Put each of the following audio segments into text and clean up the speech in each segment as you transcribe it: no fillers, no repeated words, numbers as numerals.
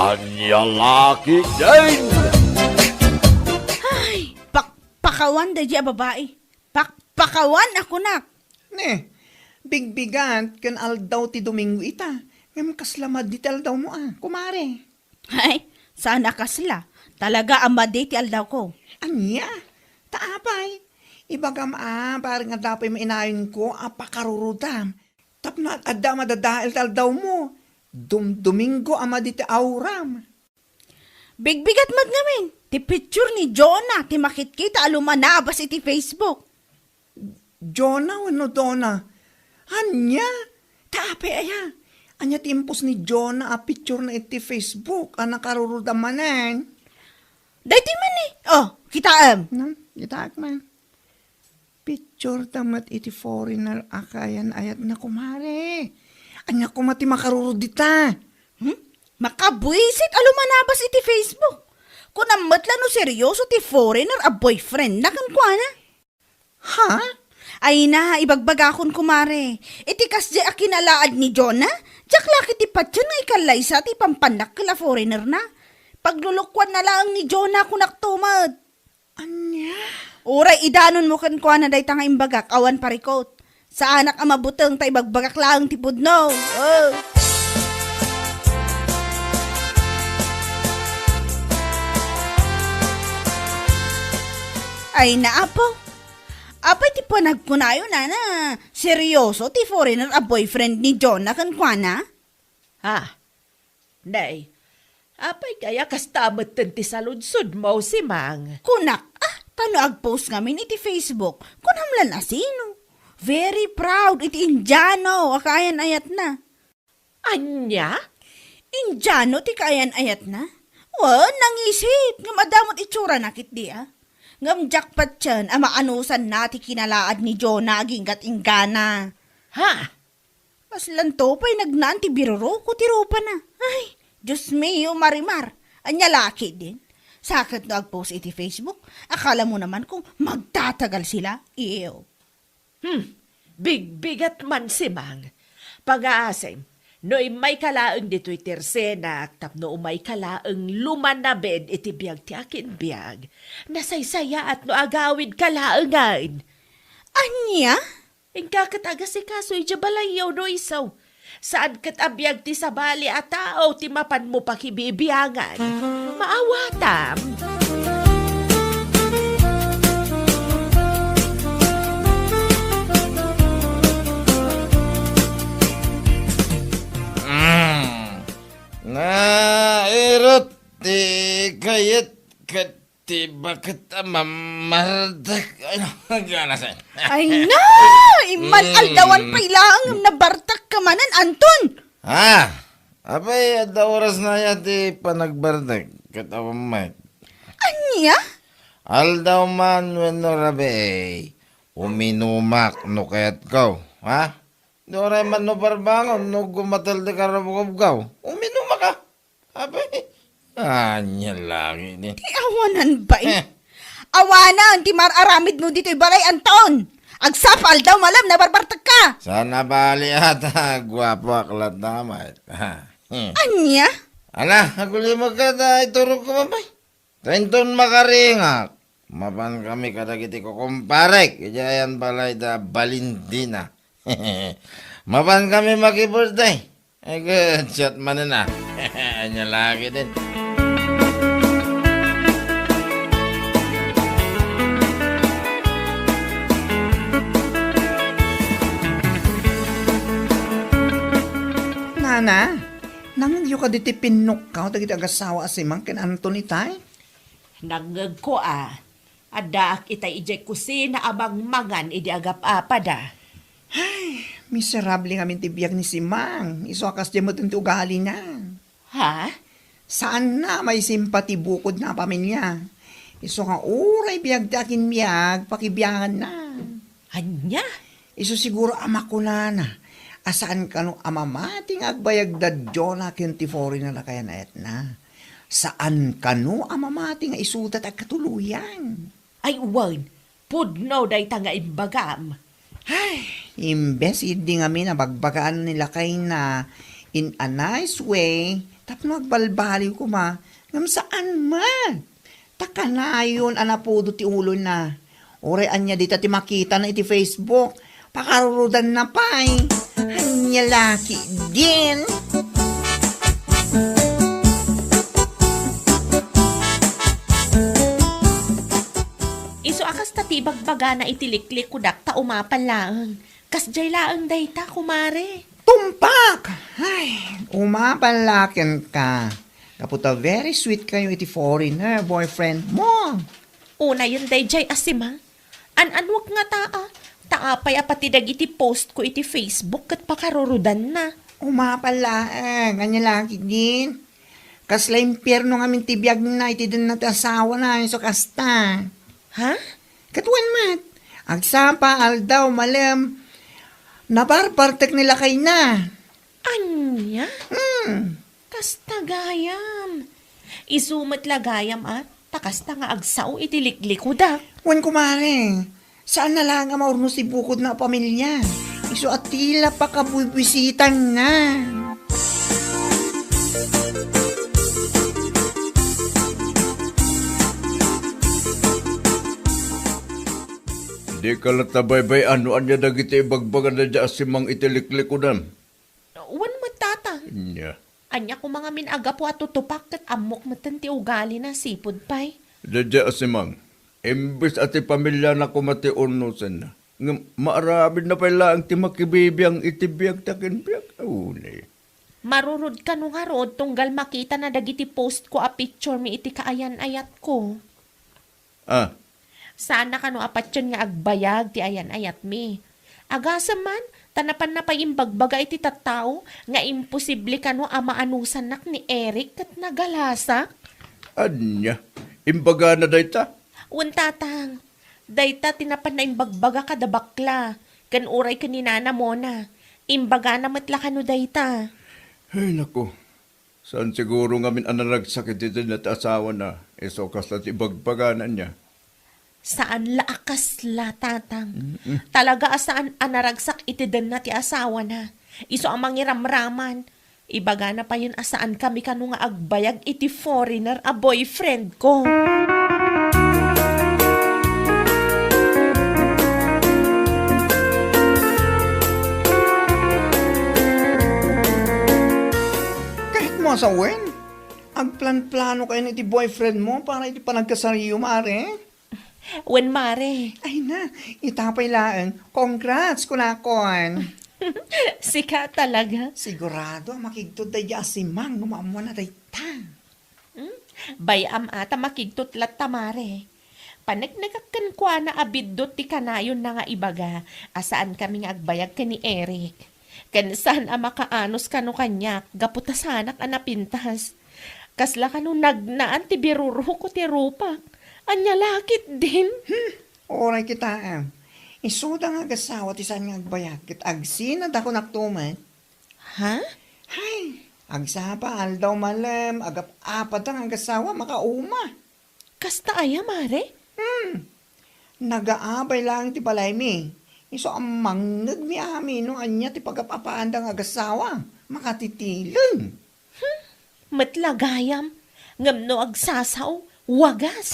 Anya laki din! Ay, pakawan da diya babae. Pakawan ako nak. Ne, bigbigan kan aldaw ti Domingo ita. Ngam kaslamad di ti aldaw mo kumare. Ay, sana kasla. Talaga amade ti aldaw ko. Anya, taapay. Ibagam parang nga dapay mainayon ko, pakarurudam. Tapno adda madadael ti aldaw mo. Domingo ama di ti auram. Bigbigat mad ngamin. Ti picture ni Jonah, ti makit-kita alumanabas iti Facebook. Jonah wano Donna. Anya, taapay aya. Anya timpos ni Jonah picture na iti Facebook, nakarurudam manen. Dahiti man eh. Oh, kitaam. Itak man. Picture tamat iti foreigner akayan ayat na kumare. Anya ko mati makarurudita. Makabuisit alumanabas iti Facebook. Kung amatla no seryoso ti foreigner a boyfriend na kan kuana. Ha? Ay na, ibagbagakon kumare. Iti kasdi a kinalaad ni Jonah, jak laki ti patyan nga ikalay sa ti pampanak kala foreigner na. Paglulukwan na lang ni Jonah kunak tumad. Anya? Uray, idanon mo kan kuana day tanga imbagak, awan parikot. Sa anak ang mabutang tay bagbagak lang ti pudno. Oh. Ay naapo. Apay ti panagkunayo na seryoso ti foreigner a boyfriend ni Jonah kan kuana? Ha? Nay, apay kaya kastamot ti saludsod mo si Mang. Kunak, tano agpost ngamin iti Facebook. Kunamlan asino. Very proud iti Indiano, akayan ayat na. Anya? Indiano ti kayan ayat na? Nangisit, nga madamot itsura nakit di Ngam jackpot yan, maanusan na ti kinalaad ni Jonah aginggat ingana. Ha? Paslan to pa'y nagnaan ti biruro ko ti rupa na. Ay, Diyos mio marimar, anya laki din. Sakit na agpost iti Facebook, akala mo naman kung magtatagal sila, iyo. Bigbigat man si Mang. Pag-aasem, no'y may kalaang dito'y tersenak, tapno umay kalaang lumanabed iti biyag ti akin biyag. Nasaysaya at no agawid kalaangan. Anya? Ingka kataga si kaso'y jabalayaw no isaw. Saan kat abiyag ti sabali at tao ti mapan mo pakibibiyangan. Maawatam. Nairot ti kayat kati bakit mamardak. Ano, gana sa'yo? Ay na! Iman aldawan pa ilang nabartak ka manan, Anton! Ha? Abay, ada oras na yati panagbardak. Katawang may. Anya? Aldaw man weno rabe, uminumak no kayat kaw. Ha? Doray man no barbangon no gumatal de karabugab kaw. Uminumak ka. Abay, anya lagi ni. Ti awanan ba Awanan, ti mararamid mo dito'y balay, Anton! Agsapal daw malam na barbartak ka! Sana bali ata, gwapo aklat naman. Anya? Ala, aguli magkada, iturog ko mabay. Trenton makaringak. Mapan kami kadagiti ko kumparek. Ijayan balay da Balindina. Mapan kami maki-birthday. Ay, good shot man na. Anya lagi din. Nana, nang yung ka diti pinok ka, dagiti agasawa si Mang ken Anthony tay? Nangag ko Adak itay ijay kusina abang mangan idi agap apada. Miserable nga ti biyag ni si Mang. Iso akas di mo tinti ugali na. Ha? Saan na may simpati bukod na pamilya? Iso nga uray biyag ti akin biyag, pakibiyangan na. Anya? Iso siguro ama ko na. Asaan ka no amamating agbayag da Jonah ken ti foreigner na kaya na etna. Saan ka no amamating isutat ag katuluyan. Ay uwan, pudno day tanga imbagam. Imbes hindi nga mi nabagbagaan nila kay na in a nice way, tapno agbalbaliw ko ma, ngam saan man. Takanayon anapudo ti ulo na. Ore anya dita ti makita na iti Facebook, pakarurudan na pa'y. Anya laki din. Iso akas tatibagbaga na itiliklik ko dak ta umapan laang. Kas jay laang dayta, kumare. Tumpak! Ay, umapalakin ka. Kaputa very sweet kayo iti foreigner boyfriend mo. Una yun day jay asimang. An-anwag nga taa. Taapay apati iti post ko iti Facebook kat pakarurudan na. Umapalaang, anya laki din. Kasla impyerno nga tibiyag na iti din na asawa na so kasta. Ha? Katuan mat, agsapa aldaw malam, nabarbartek nila kay na. Anya? Kas tagayam. Isumat lagayam at takasta nga agsaw itiliklik ko dak. Wan kumare, saan na lang nga maurno si bukod na pamilya? Iso at tila pa kabubisitan na. Di ka latabaybay ano anya dagiti ibagbagan na dya asimang itiliklik ko dan. Wan matata. Nya. Anya ko mga minaga po at tutupak kat amok matan ti ugali na sipod pay. Dya asimang. Imbis ati pamilya na kumati unusan na. Maarabid na pala ang timakibibiyang itibiyag takinbiyag. Unay. Marurod ka nung harod tunggal makita na dagiti post ko a picture mi iti kaayan ayat ko. Ah, Sana ka no apatyon nga agbayag ti ayan ayat mi. Agasa man, tanapan na pa imbagbaga iti tattao nga imposible ka no amaanusan nak ni Eric kat nagalasak. anya. Imbaga na dayta. Untatang, dayta tinapan na imbagbaga kada bakla. Kan uray ka ni nana mo na. Imbaga na matla ka no dayta. Ay, naku. Saan siguro nga min anaragsakit ito na asawa na. Eso kaslat ibagbaganan niya. Saan laakas la, tatang? Talaga asaan anaragsak iti den na ti asawa na. Iso ang mangiramraman. Ibaga na pa yun asaan kami kanu nga agbayag iti foreigner a boyfriend ko. Kahit mo sa wen, agplan-plano kayo iti boyfriend mo para iti panagkasariyo mare. Wen mare, Ay na, itapay laang. Congrats, kunakon. sika talaga. Sigurado, makigtod day asimang, numamuan na day ta. Bayam ata makigtutlat tamare. Panagnagakkan kwa na abiddot ti kanayon na nga ibaga, asaan kami nga agbayag ka ni Eric. Kansan a makaanos kano kanyak, gaputasanak a napintas. Kasla kano nagnaan ti biruro ko ti rupak. Anya lakit din. Oray kita, isuda nga gasawa ti saan nga agbayag, kit agsinad ako naktuman. Ha? Hay, agsapa aldaw malam, agap-apat ang agasawa, makauma. Kasta aya mare? Nagaabay lang ti balay mi. Iso ang mangnag mi amin no anya ti pagapapaan ang agasawa, makatitilin. Matlagayam. Ngamno agsasaw. Wagas.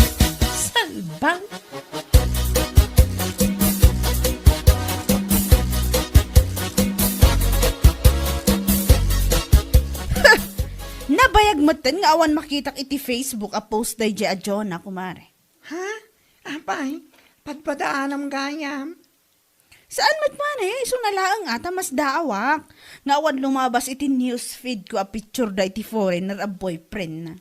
Salbang. Nabayag mo ten nga awan makitak iti Facebook a post day a Jonah, kumare. Ha? Apay, padpadaanam gayam. Saan mat man iso nalaang ata mas daawak. Nga awan lumabas iti newsfeed ko a picture da iti foreigner a boyfriend na.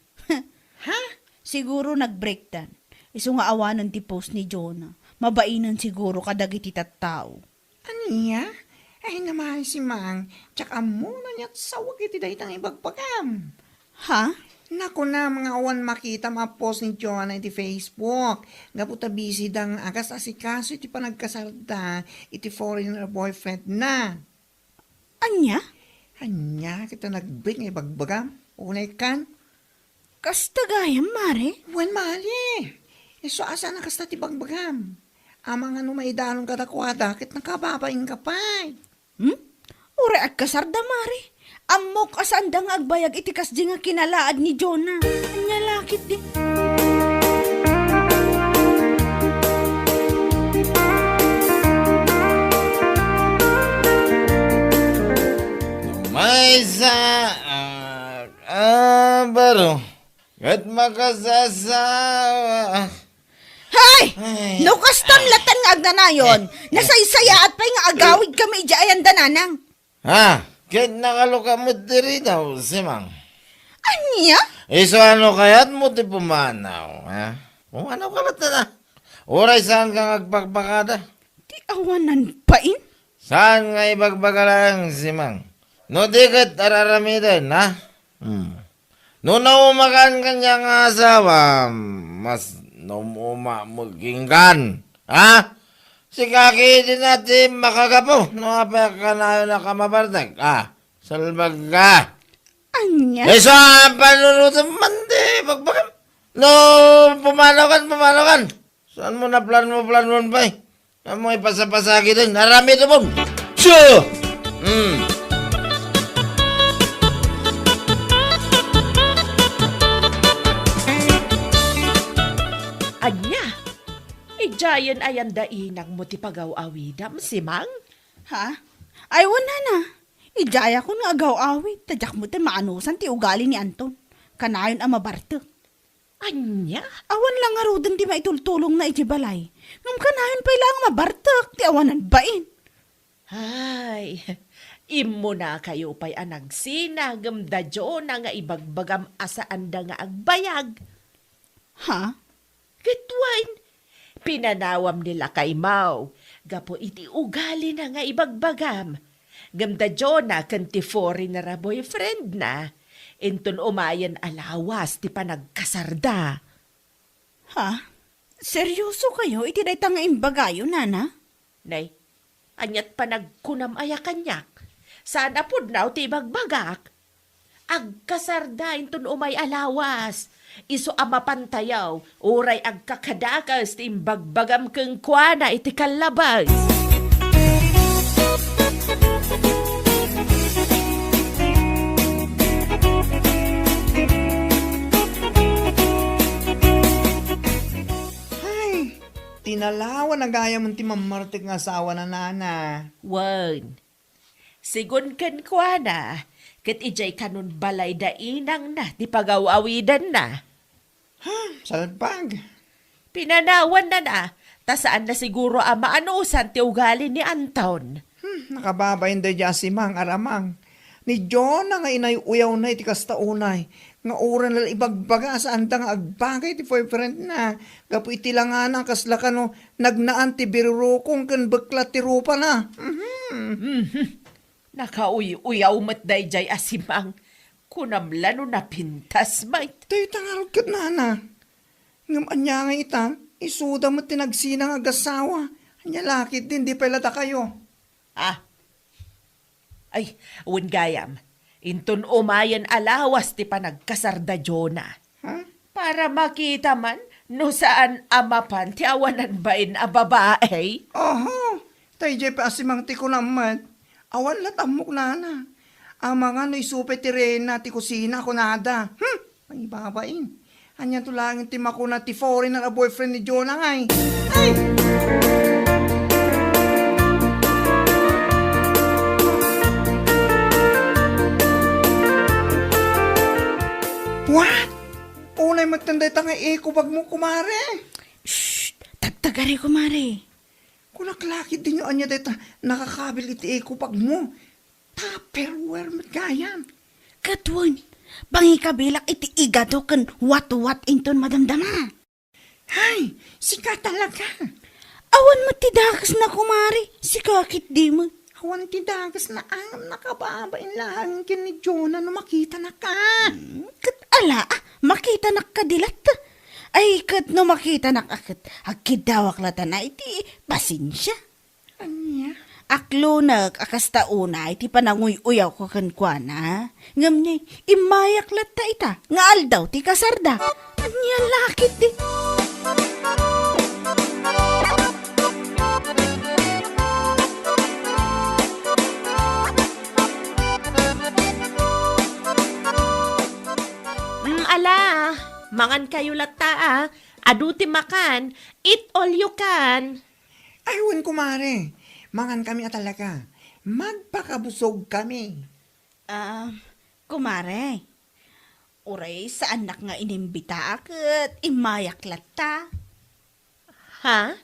Ha? Siguro nag-breakdown. Iso nga awanan ti post ni Jonah. Mabainan siguro kadag iti tattao. Aniya? Ay naman si Mang, tsaka muna niya't sawag iti daytang ibagpagam. Ha? Naku na, mga awan makita ma-post ni Joanna iti Facebook. Gaputa busy dang agas asikaso iti panagkasarda iti foreigner boyfriend na. Anya? Anya, kita nag-break nga ibagbagam. Unay kan? Kasta gayam, mare? Wan mali. Iso asa na kasta ti bagbagam. Amang ano maidanong kadakwada, kit nakababaing kapay. Ure at kasarda, mare. Amok asan da nga agbayag itikas di nga kinalaad ni Jonah. Anya lakit di. May sa baro. Kat makasasawa. Hay! Ay. No kastam latan nga agnanayon. Nasaysaya at pa'y nga agawid kami di ayan dananang. Ha? Kat nakaluka mo diri daw, Simang. Anya? Iso ano kaya't mo di pumanaw, ha? Pumanaw ka lang na. Oray saan ka agpagpakada? Di awanan pain? Saan nga ibagbaga lang, Simang? No dikat araramidan, ha? No naumakan kanyang asawa, mas naumuma maginggan, ha? Si kaki din natin makagapo, no apek ka na yun na kamabartag, ha? Salbag ka. Anya? Eh, sa panunutan man, di, bagbagan. No, pumanaw kan. Saan mo na plan mo ba eh? Saan mo ipasapasagi din? Narami ito mo. Sure! Anya, ijayan ayan dainang mo ti pagaw-awidam, Simang? Ha? Ay, wala na. Ijaya ko nga agaw-awit. Tadyak mo tayo maanusan ti ugali ni Anton. Kanayon ang mabarto. Anya? Awan lang nga rodan di maitultulong na ijibalay. Ngam kanayon pa ilang mabartak. Ti awanan bain. Ay, imo na kayo pa'y anagsinagam da na nga ibagbagam asaan da nga agbayag. Ha? Gitwain, pinanawam nila kay Mau. Gapo iti ugali na nga ibagbagam. Gamda na kanti foreign na ra boyfriend na. Inton umayan alawas ti panagkasarda. Ha? Seryoso kayo? Iti day tanga imbagayo, nana? Nay, anyat panagkunam aya kanyak. Sana pud naw ti bagbagak. Agkasarda inton umay alawas. Iso amapantayaw, uray agkakadakas ti imbagbagam keng kuana iti kalabas. Ay, tinalawan na gaya mo ti mamartik nga asawa na nana. Wan, sigun ken kuana, ket ijay kanun balay da inang na ti pagawawidan na. Salpag. Pinanawan na, ta saan na siguro ama anusan ti ugali ni Anton. Nakababayin da dya si Mang Aramang. Ni John na nga inay uyaw na iti kastaunay. Nga oran lal ibagbaga saan ta nga agbagay ti boyfriend na. Gapo iti langanan kasla ka no nagnaan ti birurukong kan baklat ti rupa na. Nakauy-uyaw mat dayjay asimang. Kunamlano na pintas mait. Tayo tangarod kat nana. Ngam anya nga ita, isuda mo tinagsinang agasawa. Anya lakit din, di palata kayo. Ah, ay, wen gayam. Inton umayan alawas ti panagkasarda Jona. Ha? Para makita man, no saan amapan ti awanan bain a babae. Oho, tayo jay pa asimang ti ko naman. Awan latamok nana. Ang mga no isupe ti Rena ti kusina ko nada. Ay babain. Anya tulangin ti makuna ti foreigner a boyfriend ni Jonah ngay. Ay! What? Unay magtanday tanga eko bag mo kumare. Shh! Tagtagari ko, Mari. Kunaklakit din yung anya deta nakakabil iti eko pag mo. Tupperware matgayan. Katwan, pangikabilak iti igado kan wat-wat inton madamdama. Hay, sika talaga. Awan mo tidakas na kumari, si kakit di mo. Awan ti dagas na angam nakababain lang kin ni Jonah no makita na ka. Kat ala, makita na kadilat. Ay, kat no makita na kakit, agkidawak lata na iti pasensya. Anya? Aklonag, akasta una, iti pananguy-uyaw ko kankwana. Ngam niya, imayak lata ita, nga aldaw ti kasarda. Anya lakit di. ala. Mangan kayo lata ah. Aduti makan. Eat all you can. Ayun, kumare. Mangan kami talaga. Magpakabusog kami. Kumare, uray sa anak nga inimbita akit, imayak lata. Ha?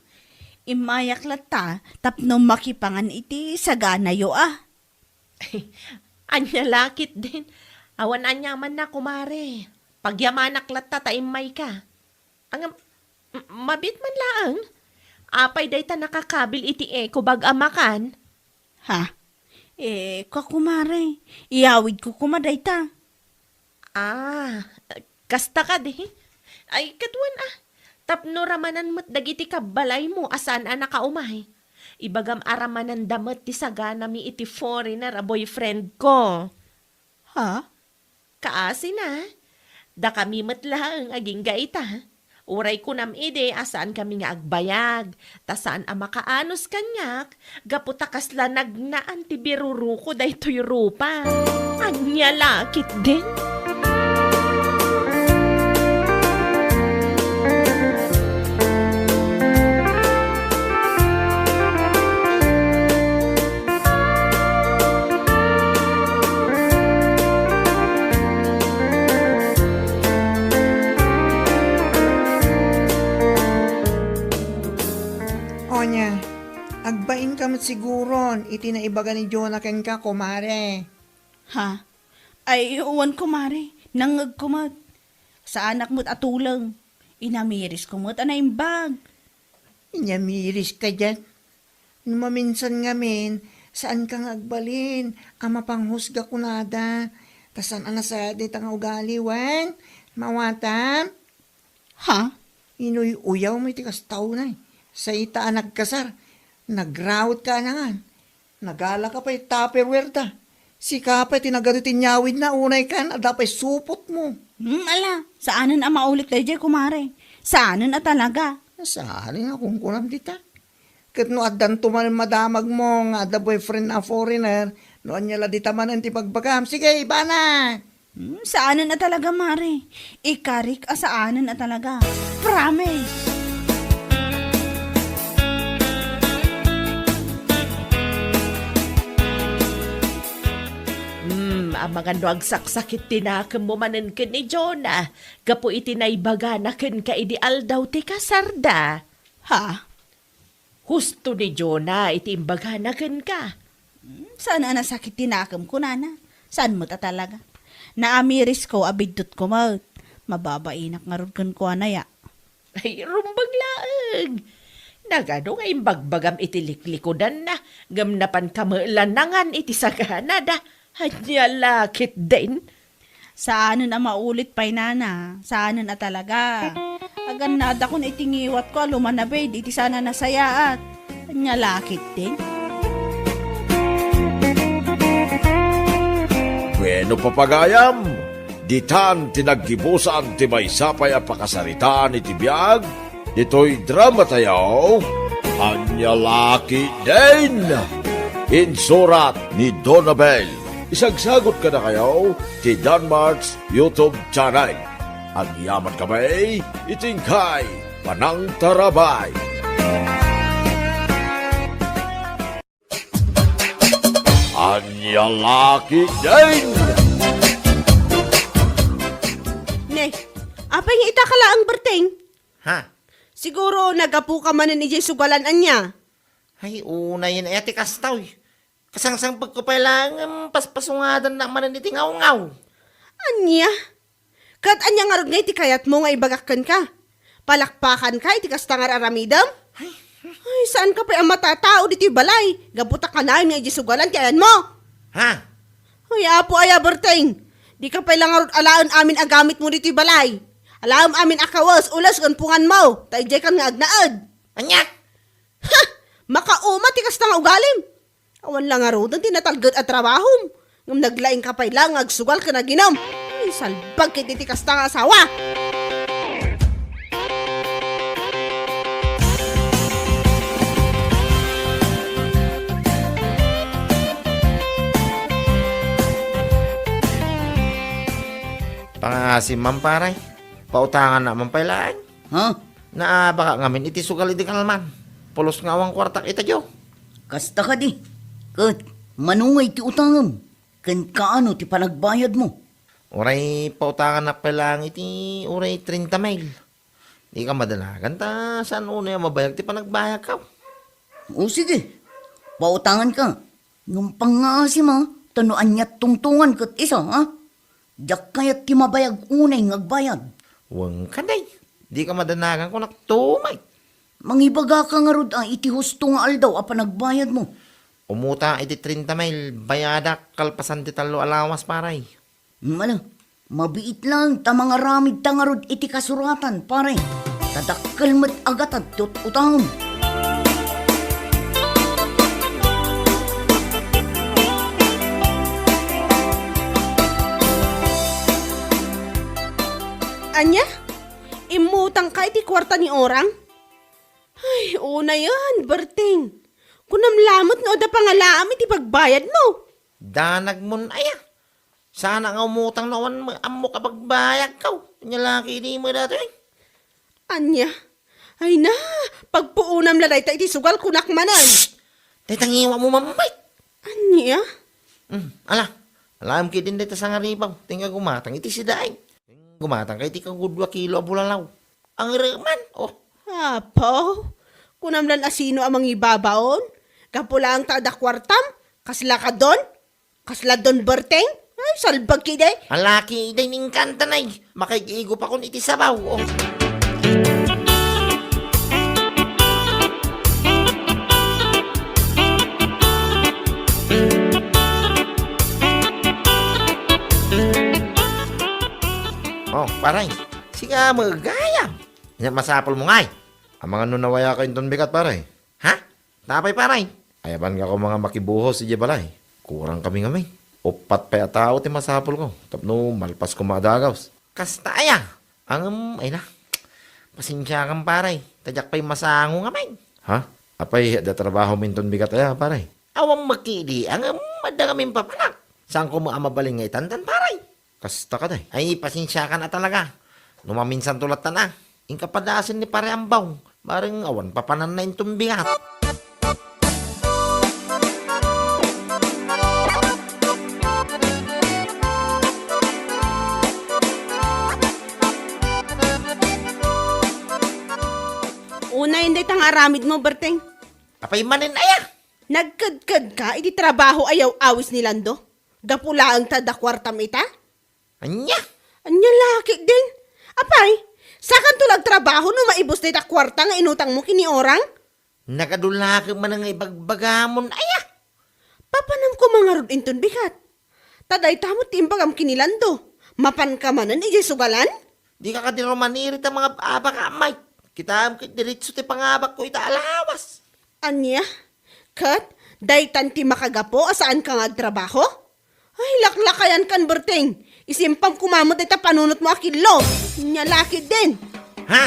Imayak lata, tapno makipangan iti sagana yo ah. Anya lakit din. Awan anya man na kumare. Pagyamanak lata taimay ka. Ang mabit man lang. Apay day ta nakakabil iti kubag amakan. Ha? Kumare, iyawid ko kumaday ta. Kasta ka di. Ay, katuan ah. Tapno ramanan mo't dagiti kabalay mo asan nakaumay. Ibagam aramanan damat ti sagana mi iti foreigner a boyfriend ko. Ha? Kaasi na. Da kami matlang aging gaita. Uray ko nam ide asaan kami nga agbayag. Tasaan ang makaanos kanyak. Gaputa kasla nagnaan ti biruru ko daytoy rupa. Anya lakit din. Onya, agbain ka siguron. Iti na ibaga ni Jonathan ka, kumare. Ha? Ay, uwan kumare, nangag kumad. Sa anak mo't atulang, inamiris kumot anay bag. Inyamiris ka dyan. Maminsan ngamin, saan kang agbalin? Ama panghusga kunada. Tasan sa ditang ugali, wan? Mawatam? Ha? Inoy uyaw mo itikas tao na eh. Sa ita nagkasar, nagrawat ka na nga. Nagala ka pa'y tupperware ta. Si ka pa'y tinagadutin nyawid na unay ka na dapay supot mo. Ala, saanan ang maulit tayo dyan kumare? Saanan na talaga? Saan nga kung kunam dita. Kat no adan tuman madamag mo nga the boyfriend na foreigner, no anya la dita man ti pagbagam. Sige, iba na. Saanan na talaga mare? Ikarik saanan na talaga. Promise! Ang mga nuagsaksakit tinakam mo manen ken ni Jonah. Gapo iti naibaga na ken ka ideal daw ti kasarda. Ha? Husto ni Jonah iti imbaga na ken ka. Saan na nasakit tinakam ko, nana? Saan mo ta talaga? Naamiris ko, abidot ko maut. Mababainak nga ron ko anaya. Ay, rumbag laeng. Nagano nga imbagbagam iti liklikodan na. Gamnapan kamalanangan iti sagana da. Hanya lakit din. Saanan na maulit pa'y nana? Saanan na talaga? Agan nada ko na itingiwat ko, lumanabay, iti sana nasayaat. Hanya lakit din. Bueno papagayam, ditan tinaggibusan ti may sapay a pakasaritaan iti biyag, dito'y drama tayaw, anya laki din. Insurat ni Donabel. Isagsagot ka na kayo ti Danmarks YouTube channel. Ang yaman kamay, itingkay, panang tarabay. Anya laki din. Ne, apay nga itakala ang berteng. Ha? Siguro nagapu ka man ni sugalan anya. Ay, una yun ay ati kastaw. Kasangsang pagkapailangan paspasungadan na manan iti ngaw-ngaw. Anya? Kat anya nga rod nga iti kayat mo nga ibagakan ka. Palakpakan ka iti kastangar aramidam. Ay, saan ka pa ang matatao dito balay? Gabuta ka na nga iti sugalan kayan mo. Ha? Ay, apo aya berteng. Di ka pa lang nga rod alaan amin ang gamit mo dito balay. Alam amin akawas, ulas pungan mo. Taijay kan nga agnaad. Anya? Ha! Makauma ti kastang ugalim. Awan lang nga ro, nang tinatalgad at trabahom. Ngam naglaing kapay lang, agsugal ka na ginam. Ay, salbag kititikas na asawa. Pangasim man paray. Pautangan naman pailaan. Ha? Na baka ngamin iti sugal iti kalman. Pulos nga awang kwartak ita jo. Kasta ka di. Kat, manungay ti utangam. Kan kaano ti panagbayad mo? Uray pautangan na pailaan iti uray 30 mil. Di ka madalagan ta saan una yung mabayag ti panagbayag ka. O sige, pautangan ka. Nung pangasim ha, tanuan niya tungtungan kat isa ha? Diyak kaya't ti mabayag unay ngagbayad. Huwag ka day. Di ka madanagan ko naktumay. Mangibaga ka nga rod iti husto nga aldaw a panagbayad mo. Umuta iti 30 mil. Bayada kalpasan ti talo alawas paray. Mala, mabiit lang ta mga ramid ta nga rod iti kasuratan pare. Tadakkel met agatad tot utahon. Anya? Imutang ka iti kwarta ni Orang? Ay, una yan, Berting. Kunamlamot no da pangalaam iti pagbayad mo. Danag mon aya. Sana nga umutang nawan mo amo kapag bayag ka. Nyalaki di mo dati. Anya? Ay na, pagpuunam laday ta iti sugal kunak manan. Tangiwa mo mamay. Anya? Ala, alam ki din dito sa ngaribaw. Tingga gumatang iti sidaay. Gumatang kay iti kang gudwa kilo bulalaw. Ang reman, oh. Apo, kunamlan asino amang ibabaon? Kapula ang tada kwartam? Kasla ka don? Kasla don Berting? Ay, salbag kide. Ang laki day ning kantanay. Makikigo pa kun iti sabaw, oh. Oh, paray. Siga magayam. Yan masapol mo ngay. Ang mga nunawaya ka inton bigat paray. Ha? Tapay paray. Ayaban ka ko mga makibuhos si balay. Kurang kami. Upat pa tao ti masapol ko. Tapno malpas ko madagaws. Kasta aya. Ay na. Pasensya kang paray. Tadyak pa'y masango kamay. Ha? Apay da trabaho minton bigat aya paray. Awang makili ang madang kaming papanak. Saan ko mo amabaling nga itandan paray? Kasta ka day. Ay, pasensya ka na talaga. Numaminsan tulat na. Inkapadasin ni pare ambaw. Maring awan papanan na intong bigat. Una hindi tang aramid mo, Berting. Apay manin aya. Nagkadkad ka, iti trabaho ayaw awis ni Lando. Gapula ang tada kwartam ita. Anya. Anya laki din. Apay, sakan tulag trabaho no maibos na ita kwarta nga inutang mo kini Orang? Nakadulaki man nga ibagbagamon aya. Papanam ko mga rod inton bigat. Taday tamot timbagam kinilando. Mapan ka manan iji sugalan? Di ka kadiro manirit ang mga abak amay. Kita am kit diretso ti pangabak ko ita alawas. Anya? Kat, daytan ti makagapo asaan ka nga trabaho? Ay, laklakayan kan Berting. Isimpang kumamot ita panunot mo akilo. Nya laki din. Ha?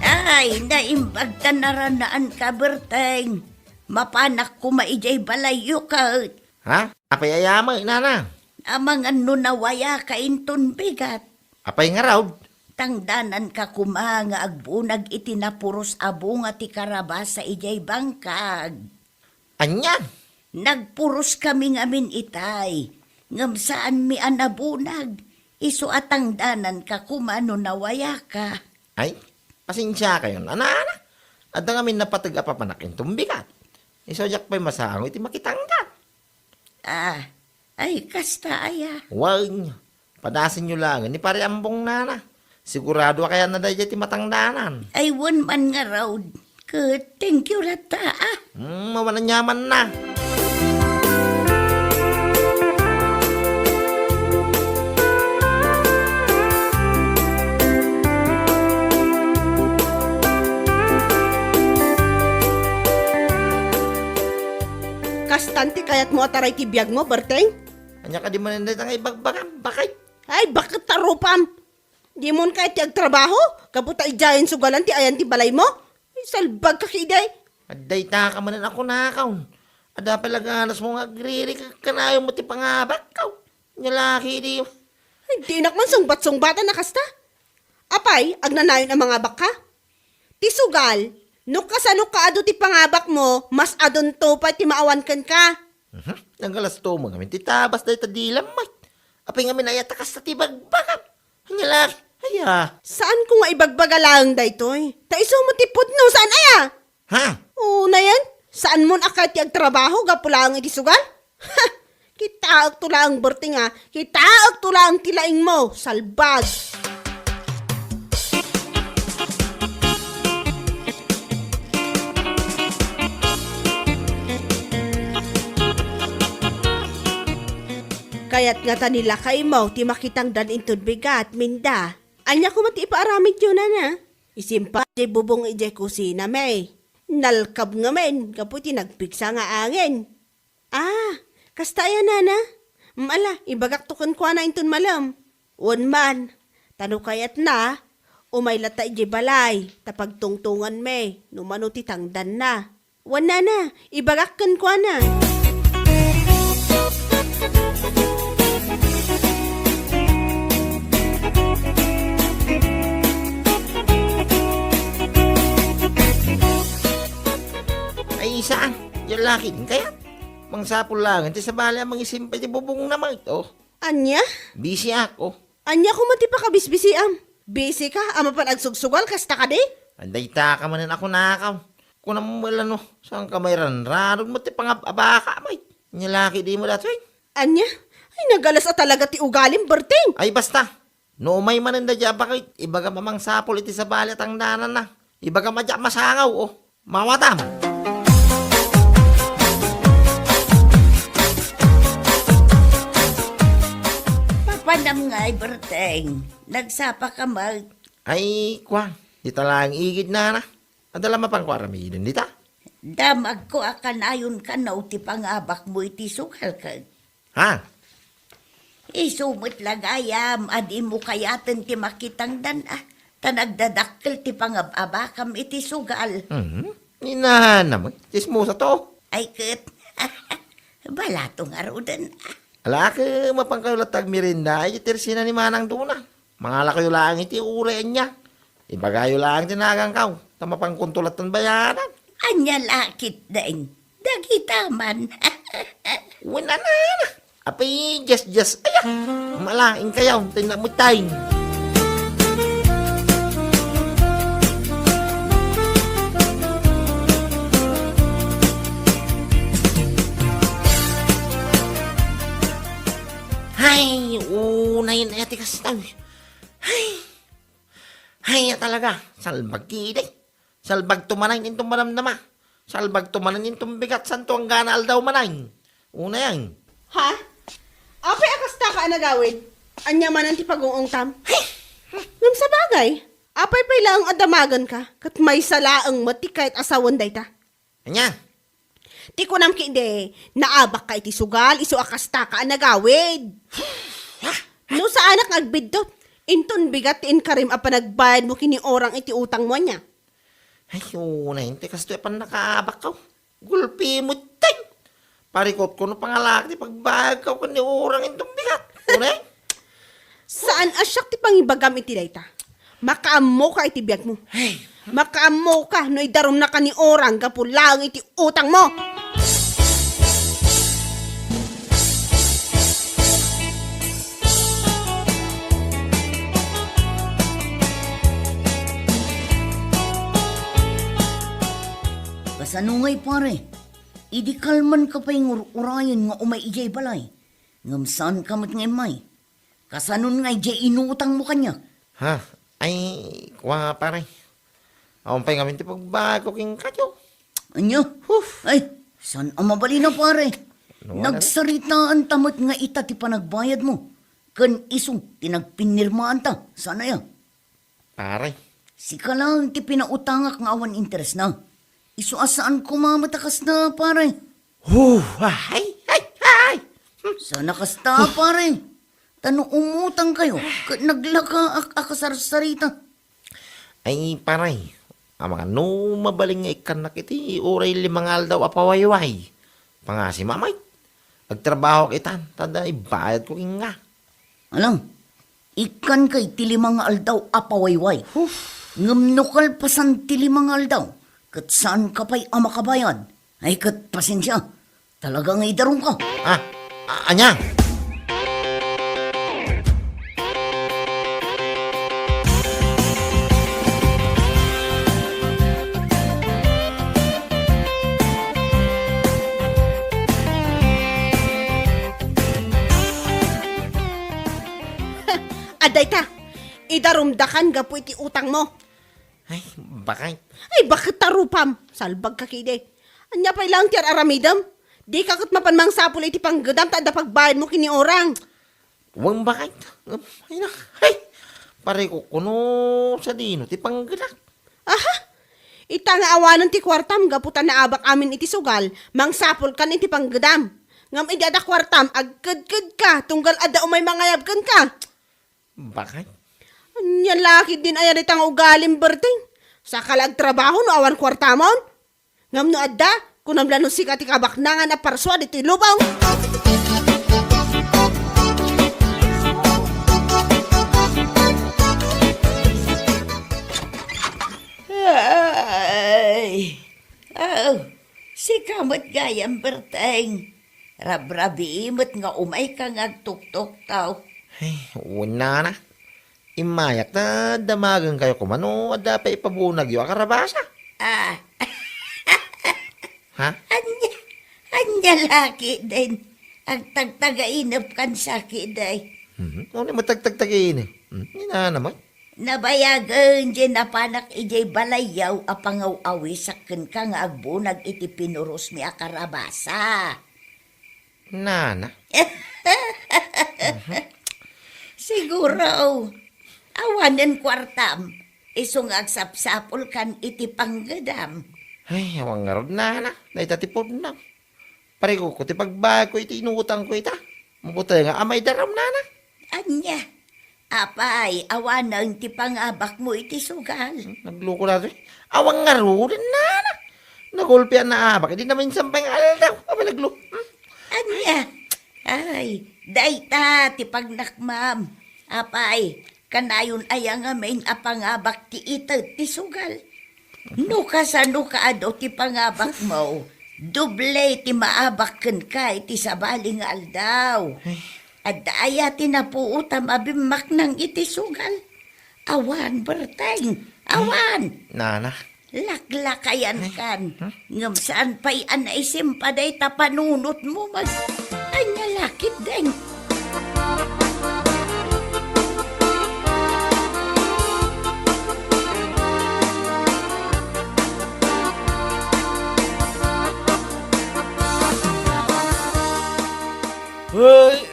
Ay, naimbag ka naranaan ka, Berteng. Mapanak ko maijay balayo ka. Ha? Apay ayama, inana. Amang ano nawaya ka inton bigat. Apay nga raw. Tangdanan ka kumanga agbunag itinapuros abong at ikarabas sa ijay bangkag. Anya? Nagpuros kami ngamin itay. Ngam saan mi anabunag. Isu atang danan ka kumano nawaya ka. Ay, pasensya kayo. Ana. Ada ngamin napatag apapanakin tumbigat. Isojak pa'y masango iti makitanggat. Ah, ay kasta aya. Wag. Padasin nyo lang. Ni pare ambong nana. Sigurado kaya na dahil iti matangdanan. Ay wan man nga raw. Thank you rata ah. Mawalan nyaman na. Kastanti kayat mo ataray ti biyag mo, Berteng? Anya ka di man na nga ibagbagam. Bakit? Ay, bakit tarupam? Di mo kahit ti agtrabaho? Kaputa ijayan sugalan ti ayan ti balay mo? Ay, Salbag ka kiday. Aday ta ka manan ako nakaw. Ada palaganas mo nga agriri ka na yung mati pangabak kaw. Nyalaki di. Hindi nakman sungbat-sungbatan na kasta. Apay, agnanayon ang mga baka. Ti sugal, no kasano ka ado ti pangabak mo, mas adon to pa ti maawan kan ka. Nanggalas to mo ngamin. Titabas dahi tadilam may. Apay ngamin ayatakas sa tibagbagap. Nyalaki. Aya. Saan ko nga ibagbagalang daytoy? Ta iso mo ti putno, saan aya? Ha? Oo na yan. Saan mo akat ti agtrabaho, gapulang iti sugal? Ha! Kitaag tula ang berti nga, kitaag tula ang tilaing mo, salbag. Kaya't nga tanila kay mo, ti makitang dan intod bigat, minda. Anya ko mati ipaaramid yun na. Isimpa di bubong ije kusina may. Nalkab nga men, kaputi nagpiksa nga angin. Ah, kasta yan nana. Mala, ibagak tukon kwa na intun malam. Un man, tano kayat na, umay lata ije balay, tapagtungtungan me, numano ti tangdan na. Wan na, ibagak kan kwa na. Ay saan? Yung laki din kaya? Mangsapol lang. Ito sa bala ang isimpay di bubong naman ito. Anya? Busy ako. Anya ko mati pa ka bisbisi am. Busy ka, ama pa nagsugsugal, kasta ka di? Anday ta ka manan ako nakaw. Kung naman wala no, saan ka may ranraron mo ti pangabaka may. Nyalaki di mo dato eh. Anya? Ay, nagalas at talaga ti ugalim, Berting. Ay basta. No may manan da dya bakit. Ibaga mamang sapol iti sa balat ang danan na. Ibaga madya masangaw oh. Mawatam. Papanam nga ay Berteng. Nagsapa ka mag. Ay kwa. Di talang igid na na. Adala mapang kwaramidin dita. Damag ko akan ayon ka na uti pangabak mo iti sukal ka. Ha? Isumot lang ayam, adi mo kayaten ti makitang dan tanagdadakkel ti pangababakam iti sugal. Inahan naman. Chismosa to. Ay ket, balatong arudan. Ala ka mapangkalatag mirinda ay tersina ni Manang Duna. Mga lakayo lang iti ulayan niya. Ibagayo lang tinagang kaw. Tama pang kuntulatan bayanan. Anya lakit daing, dagitaman. Wala na. Apay, just. Ayak. Malaing kayaw. Tinamutay. Hay, unayin na yati kasi tayo. Hay, talaga. Salbag kiday. Salbag tumanay nitong maramdama. Salbag tumanay nitong bigat santo ang ganal daw manay. Una yan. Ha? Apay akasta ka nagawid? Anya man ang tipagungong tam? Ngam sa bagay, apay pay lang adamagan ka, kat may salaang mati kahit asawan day ta. Anya? Ti ko nam kinde, naabak ka iti sugal, iso akasta ka nagawid. No sa anak agbidot, inton bigat ti inkarim apa nagbayad mo kini orang iti utang mo niya. Ay, una yun. Tekas to pan nakaabak ka. Gulpi mo tay. Parikot ko no pangalak ti pagbahag ka ni orang itong bigat. Una yun? Saan asyak ti pangibagam iti dayta? Makaammo ka iti biyag mo. Makaammo ka no idarom na ka ni orang kapulang iti utang mo. Kasanungay pare, idi kalman ka pa yung urayan nga umay ijay balay. Ngamsan kamot ngay may. Kasanon nga ijay inuutang mo kanya. Ha? Ay, kuha pare. Awan pa yung ti pagbago king kadyo. Anya? Ay, san ang mabali na pare? Nagsaritaan tamot nga ita ti panagbayad mo. Kan isong tinagpinirmaan ta. Sana ya? Pare. Sika lang ti pinautangak nga awan interes na. Isu asaan kumamatakas na pare. Ay. Sana kasta pare. Tano umutang kayo. Naglaka akasarsarita. Ay, pare. Amang no mabaling nga ikan na kiti, uray limangal daw apawayway. Pangasi mamay, agtrabaho kitan, tada ibayad ko nga. Alang, ikan kay tilimang aldaw apawayway. Ngamnukal pasan tilimang aldaw. Kat saan ka pa'y amakabayan? Ay kat pasensya, talagang idarong ka. Anya? Aday ta, idarumdakan gapo iti utang mo. Ay, bakay. Ay, bakit tarupam? Salbag ka kide. Anya pa ilang tiyar aramidam? Di kakot mapanmang sapul iti panggadam tada pagbayad mo kini orang. Huwag bakay. Ay na, ay. Pare ko kuno sa dino, ti panggadak. Aha! Ita nga awanan ti kwartam, gaputan na abak amin iti sugal, mang sapul kan iti panggadam. Ngam idada kwartam, agkad-kad ka, tunggal ada umay mangayabkan ka. Bakay? Anya laki din ayan itang ugalim berting. Sa kalag trabaho no awan kwartamon. Ngam no adda, kunam lano sikat ikabaknangan na parswa dito lubaw. Ay, si kamot gayam berteng. Rabrabi imot nga umay ka ngagtuktok tao. Ay, una na. Imayak na damagan kayo kumano, ada pa ipabunag yung akarabasa. Ah, Ha? anya laki din. Ang tagtagainap kan sakit day. Ano matagtagtagin eh. Ina naman. Nabayagan dyan na panak ijay balayaw apangaw-awi sakin ka nga agbunag iti pinuros mi akarabasa. Nana. Siguro, awanan kwartam, isong agsapsapol kan iti panggadam. Ay, awang nga ron, nana. Naitatipod na. Pare ko, ti pagbayad ko iti inutang ko ita. Mabuti nga, amay daram, nana. Anya, apay, awanan ti pangabak mo iti sugal. Nagluko na rin. Awang nga ron, nana. Nagulpian na abak. Hindi naman sampay nga daw. Abay nagluko. Anya, ay, dayta ti pagnakmam. Apay, kanayon ayang amin apangabak ti ita ti sugal. No kasano kaado ti pangabak mo, doble ti maabakken ka iti sabaling aldaw. At daya tinapuutam abimak ng iti sugal. Awan, berteng, awan. Nana. Laklakayan kan. Ngam saan pa'y anaisim paday tapanunot mo mag... Anya lakit deng.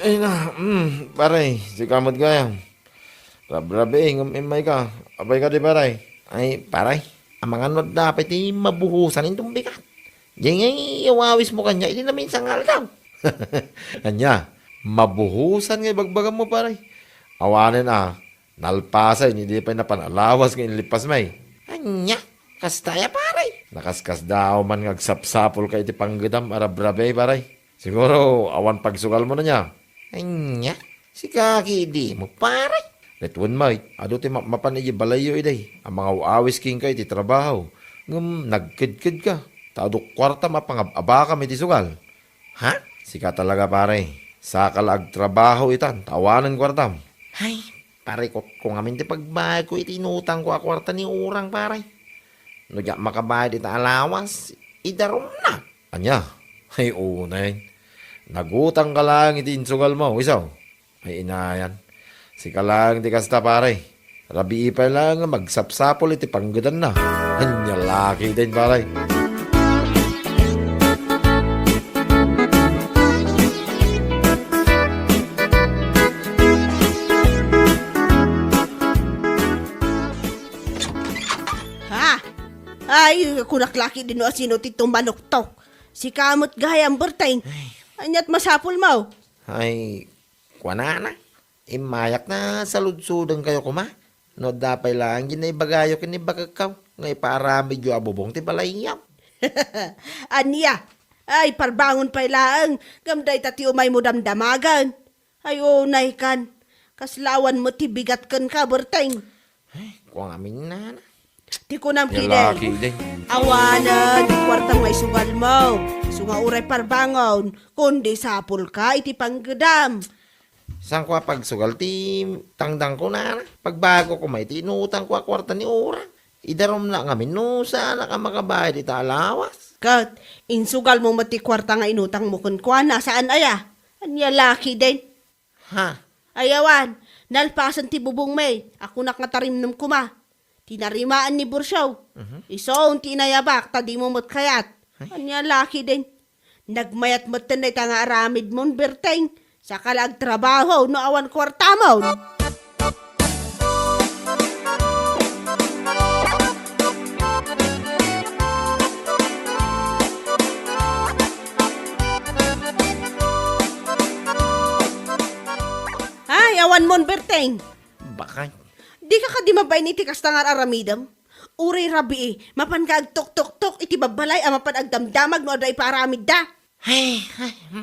Ay na. Pare, si kamot gayam. Rabrabe, ngumimay ka. Abay ka di pare. Ay, pare. Ang mga nod dapat mabuhusan itong bigat. Diyan nga iawawis mo kanya, hindi namin sangal daw. Anya, mabuhusan nga bagbagan mo pare. Awanin nalpasay, hindi pa napanalawas nga inilipas may. Anya, kastaya pare. Nakaskas daw man ngagsapsapol ka iti panggadam arabrabe pare. Siguro, awan pagsugal mo na niya. Anya, si kaki di mo pare. Letwan may, ado ti mapanigi balayo iday. Ang mga uawis king kay ti trabaho. Ngum, nagkid-kid ka. Tado kwarta mapangaba kami ti sugal. Ha? Sika talaga pare. Sakal ag trabaho itan, tawanan kwartam. Ay, pare ko, kung amin ti pagbayad ko itinutang ko a kwarta ni urang pare. Nugya makabayad ita alawas, idarom na. Anya, ay unay. Nagutang ka lang iti insugal mo, isaw. Ay inayan. Sika lang di kasta pare. Rabi pa lang magsapsapol iti panggadan na. Anya laki din pare. Ha? Ay, kunaklaki din o sino titong manuktok. Si kamot gayam berteng. Anyat masapul mo. Ay, kuanana. Imayak na saludsudang kayo kuma. No, dapay lang ginay bagayo kinibagakaw. Ngay para medyo abubong ti balayam. Anya, ay parbangon pa ilaang, gamday tati umay mo damdamagan. Ay unay kan, kaslawan mo ti bigat kan ka, berteng. Kung amin na. Ti ko nang Lalaki piden. din. Awana, di kwartang may sugal mo. Sunga uray parbangon, kundi sapul ka, iti panggedam. Saan ko pagsugal ti tangdang ko na. Pagbago ko may tinutang ko kwarta ni Ura. Idarom na ngamin no sana ka makabayad ita alawas. Kat, insugal mo mati kwarta nga inutang mo kun kwa, nasaan aya? Anya laki din. Ha? Ayawan, nalpasan ti bubong may, ako nakatarimnam kuma. Tinarimaan ni Bursyaw. Isoon tinayabak, tadi mo kayat. Anya laki din. Nagmayat mo tanay ka nga aramid mon berteng. Sa kalag trabaho, no awan kwarta mo. Ay, awan mon berteng. Baka. Di ka di mabay ni tikas tangar aramidam. Uray rabi mapan ka ag tok-tok-tok iti babalay mapan ag damdamag no aday paramid da. Ay.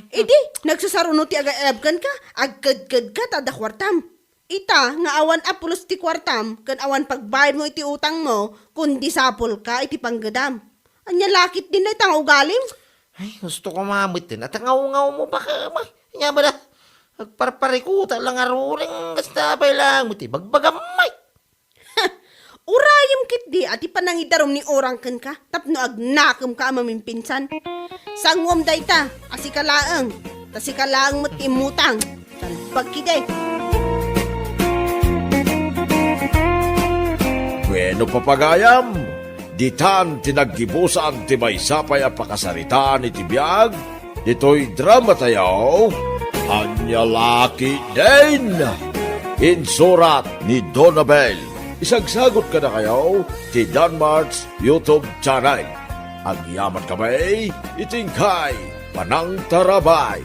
Idi, nagsasaruno ti aga-ebkan ka, agkad-kad ka tada kwartam. Ita, nga awan apulos ti kwartam, kan awan pagbayad mo iti utang mo, kundi sapol ka iti panggadam. Anya lakit din na itang ugalim. Ay, gusto ko mamit din. At ngaw-ngaw mo baka. Nya ba na? Agparparikuta lang aruring. Basta ba lang mo ti bagbagamay. Urayam kit di, ati panangidarom ni orang kan ka, tapno agnakam ka amamimpinsan. Sangwam da ita, asikalaang, tasikalaang mo't imutang, salpag kiday. Bueno papagayam, ditan tinaggibusan ti maysapay a pakasarita ni tibiyag, dito'y drama tayaw, Anyalaki din! Insurat ni Donabel. Isagsagot ka na kayo ti Danmarks YouTube channel. Ang yaman kamay, itingkay, panang tarabay.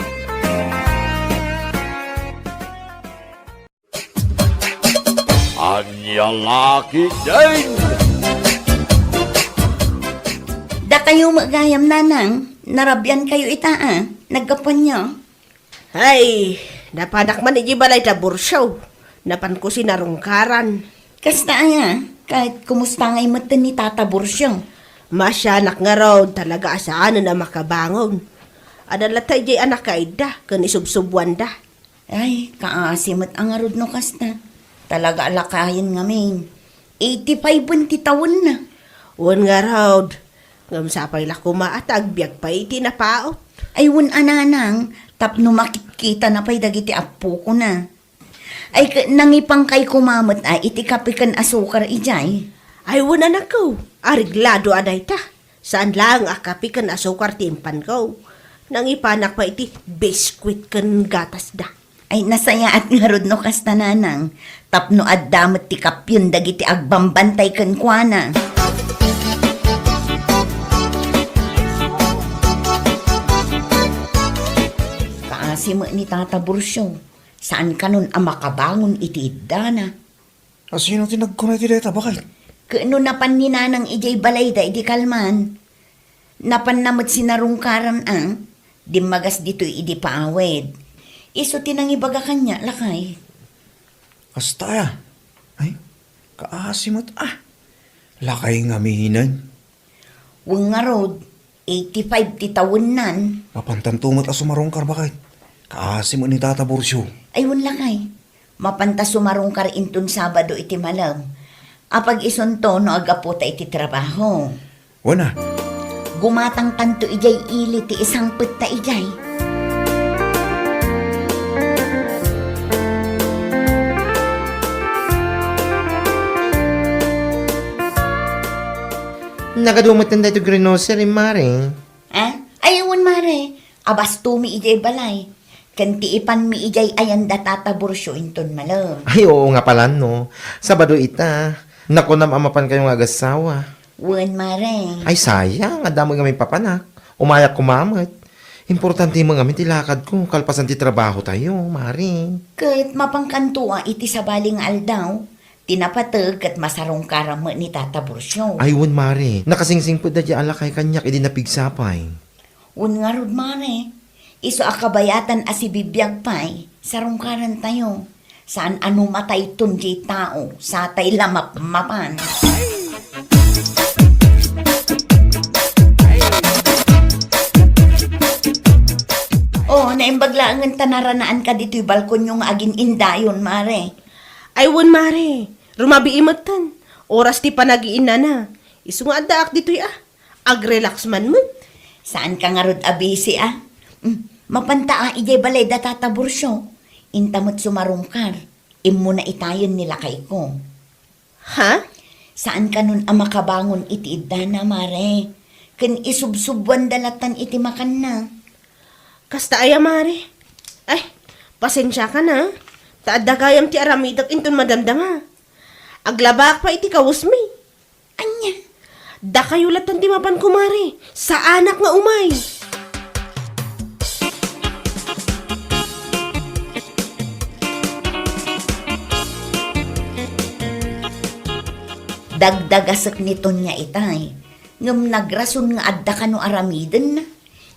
Anyalaki din! Da kayo magayam nanang, narabyan kayo ita nagkapan niyo. Ay, napanak man iji balay da bursyaw, napan ko sinarungkaran. Kasta kahit kumusta nga'y matan ni Tata Bursyo. Masyanak nga raw talaga asaan na makabangon. Adalatay jay anak kaida, kan isubsubuan da. Ay, kaasimat ang arod no kasta. Talaga alakayin ngamin. 85 ti taon na. Wan nga raw, ngam sapay la kumaat, agbyag pa iti napaot. Ay, wun ananang, tapno makikita na pa'y dagiti apo ko na. Ay, nangipang kay kumamot iti kapikan asukar ijay. Ay, wan anak ko, ariglado aday ta. Saan lang akapikan asukar timpan ko. Nangipanak pa iti biskwit kan gatas da. Ay, nasaya at ngarod no kasta nanang. Tapno addamot ti kapyun dagiti agbambantay kan kuana. Kaasimo ni Tata Bursyo, saan ka nun ang makabangon iti idana? Sino tinagkunay ti deta? Bakit? Kano napan ni nanang ijay balay da iti kalman. Napan namot sinarungkaran di magas dito idi paawed. Iso tinang ibaga kanya, lakay. Kastaya. Ay, kaasimot Lakay nga mihinan. Wang nga rod, 85 ti taon nan. Mapantantumot sumarongkar bakit? Kaasimot ni Tata Bursyo. Ay, wun lakay. Mapanta sumarungkar intun Sabado iti malam. Apag isunto no agaputa iti trabaho. Wana, Gumatang tanto ijay ili ti isang putta ijay. Nakadumot na ito grocery, Mare. Ayawan mare. Abas tumi ijay balay. Kanti ipan mi ijay ayan da Tata Bursyo inton malam. Ay, oo nga pala, no. Sabado ita. Naku na amapan kayong agasawa. Wan mare. Ay, sayang. Adamo nga may papanak. Umayak kumamot. Importante mo nga tilakad ko. Kalpasan ti trabaho tayo, Mare. Kahit mapangkantua iti sabaling aldaw, ti tinapatag kat masarong karamo ni Tata Bursyo. Aywan, Mare. Nakasingsing po da di alakay kanyak, idi napigsapay. Un nga rod mare, iso akabayatan a si bibiyag pay, sarong karan tayo. Saan ano matay tunji tao, sa tay lamap mapan. Oh, naimbaglaangan tanaranaan ka dito'y balkon yung agin indayon, mare. Ay, won mare. Rumabi imatan. Oras ti panagiin na. Isu nga daak dito'y Ag-relax man mo. Saan ka nga rod abisi, Mapanta ijay balay da Tata Bursyo. Intamot sumarungkar. Imo na itayon nila kay ko. Ha? Saan ka nun makabangon iti idda na, mare? Kan isubsubwan dalatan iti makan na. Kasta ay, mare. Ay, pasensya ka na. Taadda kayam ti aramidak inton madamdama. Aglabak pa iti kawusmi. Anya? Da kayo latan ti mapan kumare. Sa anak nga umay. Dagdagasek nito niya itay. Ngam nagrason nga adda ka no aramiden na.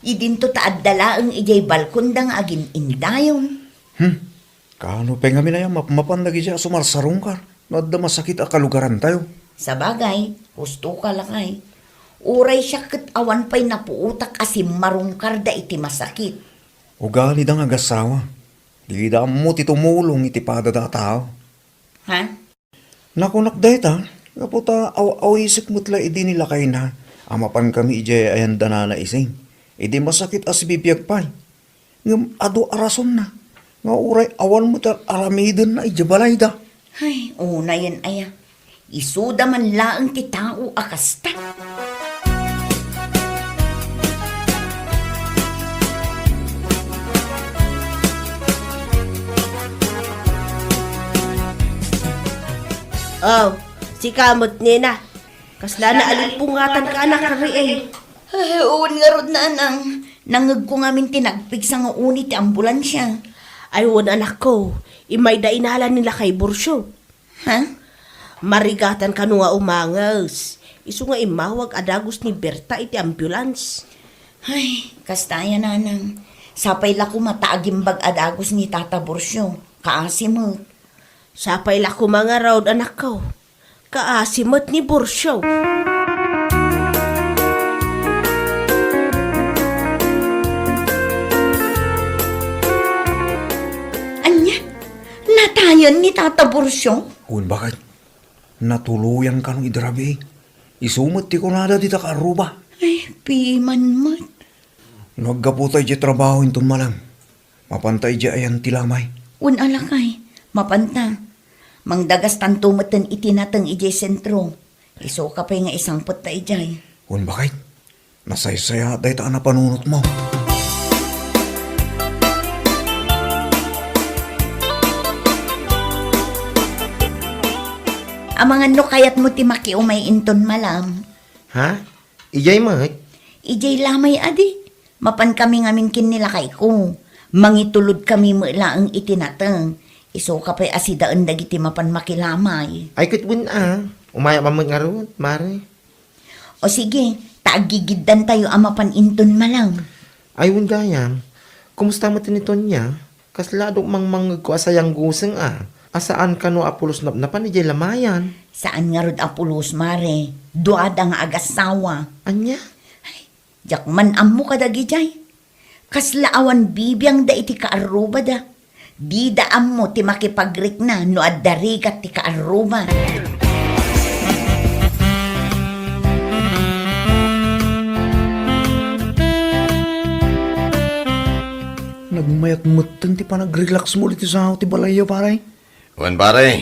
Idinto ta addala ang ijay balkon da nga agin indayon. Kano pa nga minayam, mapandagi siya sumarsarong ka. Nadda masakit a kalugaran tayo. Sa bagay, gusto ka lakay. Uray siya kat awan pa'y napuutak asim marungkar da iti masakit. Ugali da nga gasawa. Di da mo ti tumulong iti pada da tao. Ha? Nakunak dayta, kaputa awisik mutla idi nila kay na. Amapan kami ijay ayan da na ising. Idi masakit as bibiyag pay. Ngam ado arason na. Nga uray awan mo ta aramiden na ijabalay da. Ay, una yan aya. Isuda man laang ti tao akasta. Oh, si kamot nina. Kasla na alimpungatan ka anak kari eh. Ay, uwan nga rod na anang. Nangag ko ngamin tinagpig sa nga unit ti ambulansya. Ay, won anak ko. Imay da inalan nila kay Bursyo. Ha? Marigatan ka no nga umangas. Isu nga imawag adagos ni Berta iti ambulance. Ay, kastaya nanang. Sapay la ko mataagimbag adagos ni Tata Bursyo. Kaasimot. Sapay la ko mga raod anak ko. Kaasimot ni Bursyo. Anya? Natayan ni Tata Bursyo? Hun bakit? Natuluyan ka nung idrabi. Isumot ti kunada di ta kaaruba. Ay, piman mat. Nagkaputay di trabaho inton malang. Mapantay di ayan tilamay. Un alakay, mapanta. Mangdagas tantumatan itinatang ijay sentro. Iso ka pa nga isang pata ijay. Hun bakit? Nasaysaya day ta na panunot mo. Amangan no kayat mo ti makiumay inton malam. Ha? Ijay mat? Ijay lamay adi. Mapan kami ngamin kin nila kay ko. Mangitulod kami mo laang itinatang. Iso ka pa'y asidaan dagiti mapan makilamay. Ay kitwin umaya mamag nga ron, Mare. O sige, taagigiddan tayo amapan inton malam. Ay wun gayam. Kumusta mo tiniton niya? Kasladong mangmangag ko asayang guseng Asaan ka no apulos na panijay lamayan? Saan nga rod apulos, mare? Duada nga agasawa. Anya? Jakman ammo kadagi jay. Kaslaawan bibiyang da iti kaaruba da. Di da ammo ti makipagrik na no addarigat ti kaaruba. Nagmayat mutan ti pa nag-relax mo dito sa ti balayo paray. Wan pare,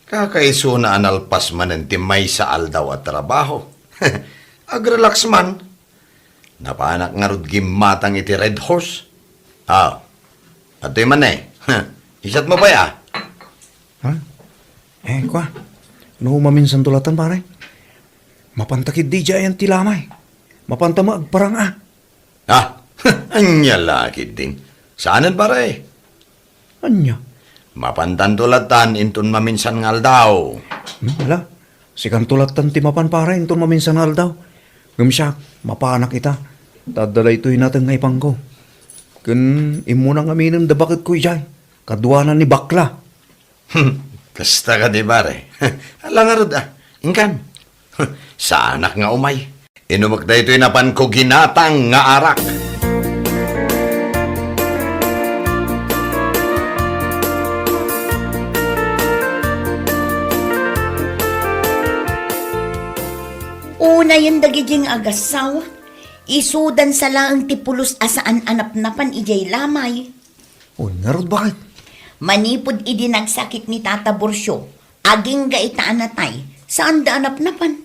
kakaiso na analpas man ang timay sa aldaw at trabaho. Ag-relax man. Napanak nga rod gimatang iti Red Horse. Ato'y man Isat mo ba ya? Ha? Kwa? No maminsan tulatan paray. Mapantakid di dyan ti lamay. Mapantama agparang Anya lakit din. Saanan pare? Anya? Mapantan tulatan intun maminsan ngal daw. Wala. Sikan tulatan ti mapan para inton maminsan daw. Ngam siya, mapanak ita. Tadala ito'y natin nga ipangko. Kun imo nang aminin da bakit ko ijay. Kadwanan ni bakla. Kasta ka di bare. Alang arod Ingkan. Sa anak nga umay. Inumak da ito'y napan ko ginatang nga arak. Una yung dagijing agasaw, isudan sa laang tipulos asaan anap-napan ijay lamay. O, narod bakit? Manipod idi nagsakit ni Tata Borsyo, aging gaitaan na tay, saan da anap-napan?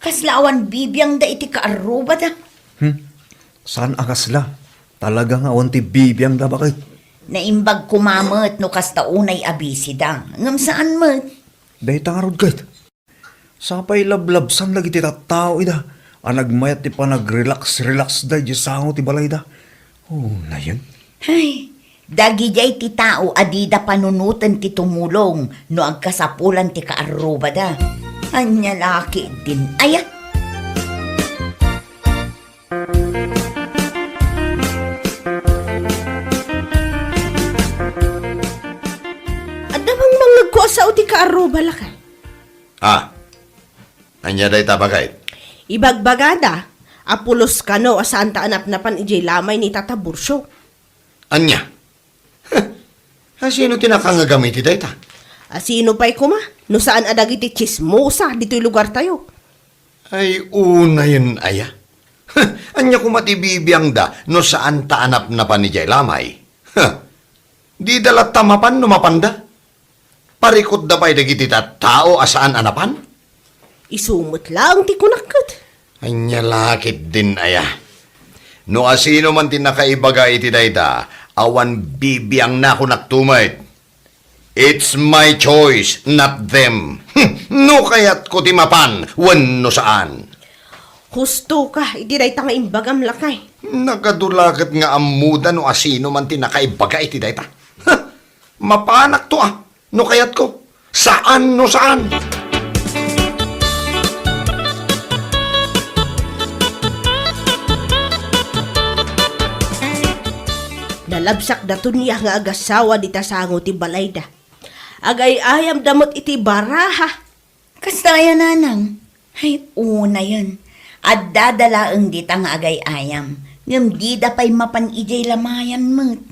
Kaslawan bibiyang da iti kaaruba da. Saan akasla? Talagang awan ti bibiyang da bakit? Naimbag kumamot no kasta unay abisi da. Ngam saan mat? Day tangarod kahit. Sapay lablabsan lagi ti tao ida. Anagmayat ti pa nag-relax da, di sango ti balay da. Oh, na yun. Ay, dagijay ti tao adida panunutan ti tumulong no agkasapulan ti kaaruba da. Anya laki din. Aya. Adamang mga nagkuasa o ti kaaruba lakay. Anya day tabagay. Ibagbagada, apulos ka no, asaan ta anap-napan ijay lamay ni Tata Borsyo. Anya? Sino tinakangagami ti dayta? Sino pa'y kuma? No saan adag iti chismosa dito'y lugar tayo? Ay, una yun, aya. Anya kumatibibiyang da, no saan taanap na pa ni Jay Lamay. Di dalat tamapan no mapanda. Parikot da pa'y dagiti tao asaan anapan? Isumot lang ti kunakot. Anya lakit din, aya. No asino man tinakaibaga iti dayta, awan bibiyang na ako nagtumay. It's my choice, not them. No kayat ko timapan, no saan. Husto ka, iti day nga imbagam lakay. Nakadulakat nga amuda no asino man tinakaibaga iti dayta. Mapanak to no kayat ko. Saan no saan? Nalabsak da niya nga agasawa di tasango ti balay da. Agay ayam damot iti baraha. Kastaya nanang. Ay, una yun. At dadalaang dita nga agay ayam. Ngam di da pa'y mapan ijay lamayan mo't.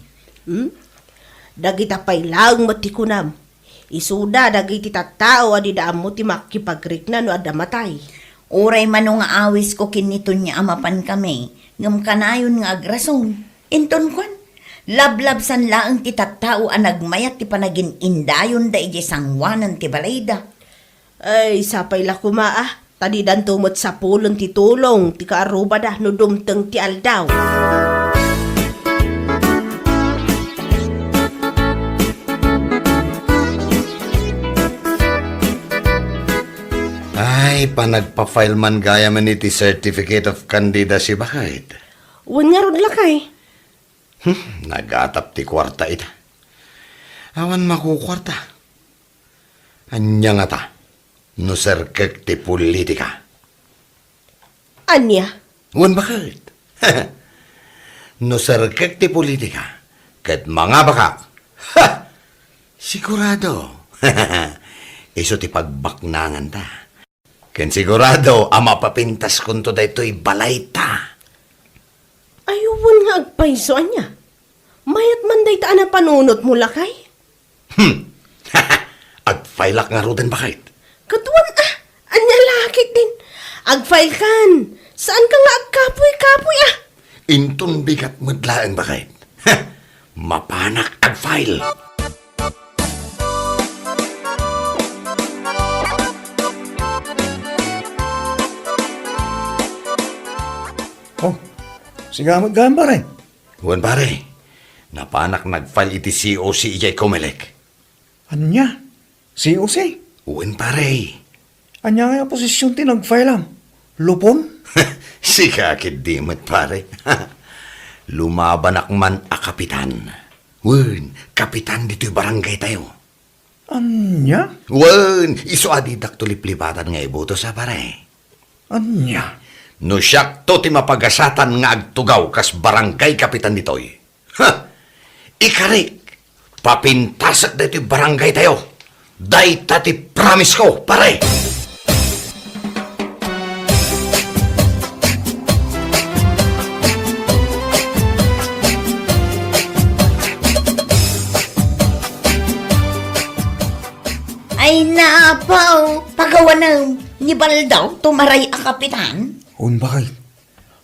Dagita pa'y lang matikunam. Isuda dagiti tattao adi da mo ti makipagrik na no adda matay. Uray man nga awis ko kinito niya amapan kami. Ngam kanayon nga agrason. Inton kwan. Lablabsan laang ti tattao ang nagmayat ti panagin indayon da iji sangwanan ti balayda. Ay, sapay la kumaa. Tadidan tumot sa pulon ti tulong, ti kaaruba da, no dumteng ti aldaw. Ay, panagpa-file man gaya man iti Certificate of Candidacy bakit? Uwan nga rod lakay. Nagatap ti kwarta ita. Awan makukwarta. Anya nga ta, no serkek ti politika. Anya? Wan bakit? No serkek ti politika, ket mga bakak. Ha! Sigurado. Iso ti pagbaknangan ta. Ken sigurado, ama papintas kunto da ito'y balay ta. Ayuwan nga agpaiso anya. Mayat man day taan na panunot mo lakay. Agfailak nga roden bakit? Katuan anya lakit din. Agfile kan. Saan ka nga agkapoy-kapoy Intun bigat mudlaan bakit? Mapanak agfile. Oh, siga maggambar eh. Huwag pare, napanak nag-file iti COC ijay Comelec. Anya? Si Jose? Huwag pare. Anya nga posisyon ti nag-file am? Lupon? Si kakit dimot pare. Lumaban akman a kapitan. Huwag, kapitan dito'y barangay tayo. Anya? Wen, iso adidak tuliplipatan nga ibuto sa pare. Anya? No siyak to ti mapagasatan nga agtugaw kas barangay kapitan ditoy. Ha! Ikarik, papintasak da ito'y barangay tayo. Day tati promise ko, pare. Ay napaw, pagawa ni Baldaw, tumaray ang kapitan. Un bakay?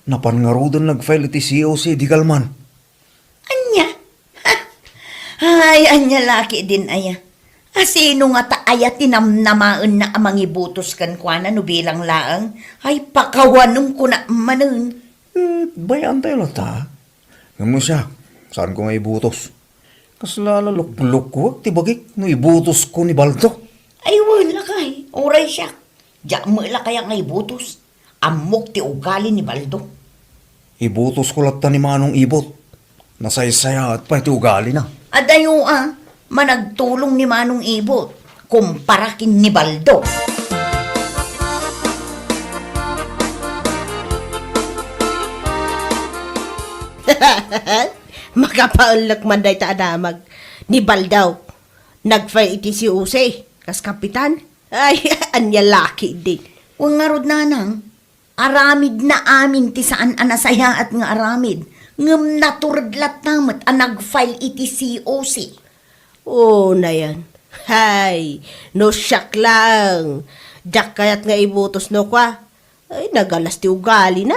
Napan nga ro doon nag-file iti COC di kalman. Anya? Ha? Ay, anya laki din aya. Asino nga ta aya tinamnamaan na amang ibutos kan kwa na no bilang laang. Ay, pakawanong ko na manun. Bayan tayo lang ta. Nga mo siya, saan ko nga ibutos? Kaslala lukluk ko, tibagik, no ibutos ko ni Baldo. Ay, wala kay. Oray siya. Diyan mo ila kaya nga ibutos. Amok ti ugali ni Baldo. Ibutos ko lang ta ni Manong Ibot. Nasaysaya at pa iti ugali na. Adayo managtulong ni Manong Ibot. Kumparakin ni Baldo. Makapaunlak man day ta adamag. Ni Baldaw. Nag-file iti si Use. Kas kapitan. Ay, anya laki din. Huwag nga rod nanang. Aramid na amin ti saan anasaya at nga aramid. Ngam naturudlat namat ang nag-file iti COC. Oo na yan. Hay, no siyak lang. Diyak kayat nga ibutos no kwa. Ay, nagalas ti ugali na.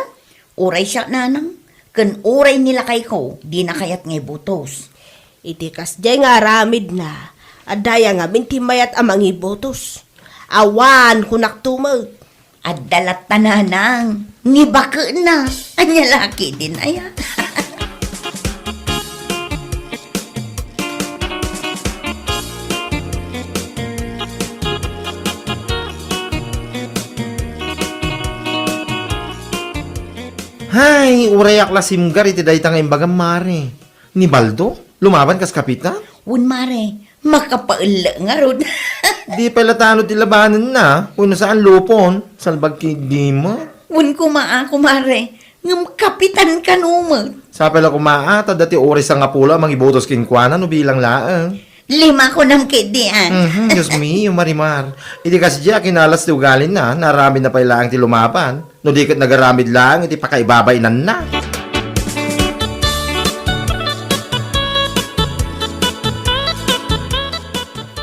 Uray siya nanang. Kan uray nila kay ko, di na kayat nga ibutos. Itikas jay nga aramid na. Adaya nga mintimayat amang ibutos. Awan kunak tumag. At dalat tananang. Ni baka na. Anya laki din aya. Hay, urayak la simgar iti dayta nga imbagang mare. Ni Baldo, lumaban kas kapitan? Wun mare, makapaula nga rod. Di pala tano ti labanan na. Kung nasaan lupon, salbag di mo. Wun kumaa kumare. Ngam kapitan ka numag. Sa pala kumaata, dati oras ang apula, mangibotos kinkwana, no bilang laang. 5 ko ng kidian. Diyos mi, yung marimar. Iti kasi diya, kinalas ti ugalin na, narami na pa ilang ti lumaban. No di kat nagaramid lang, iti pakaibabainan na.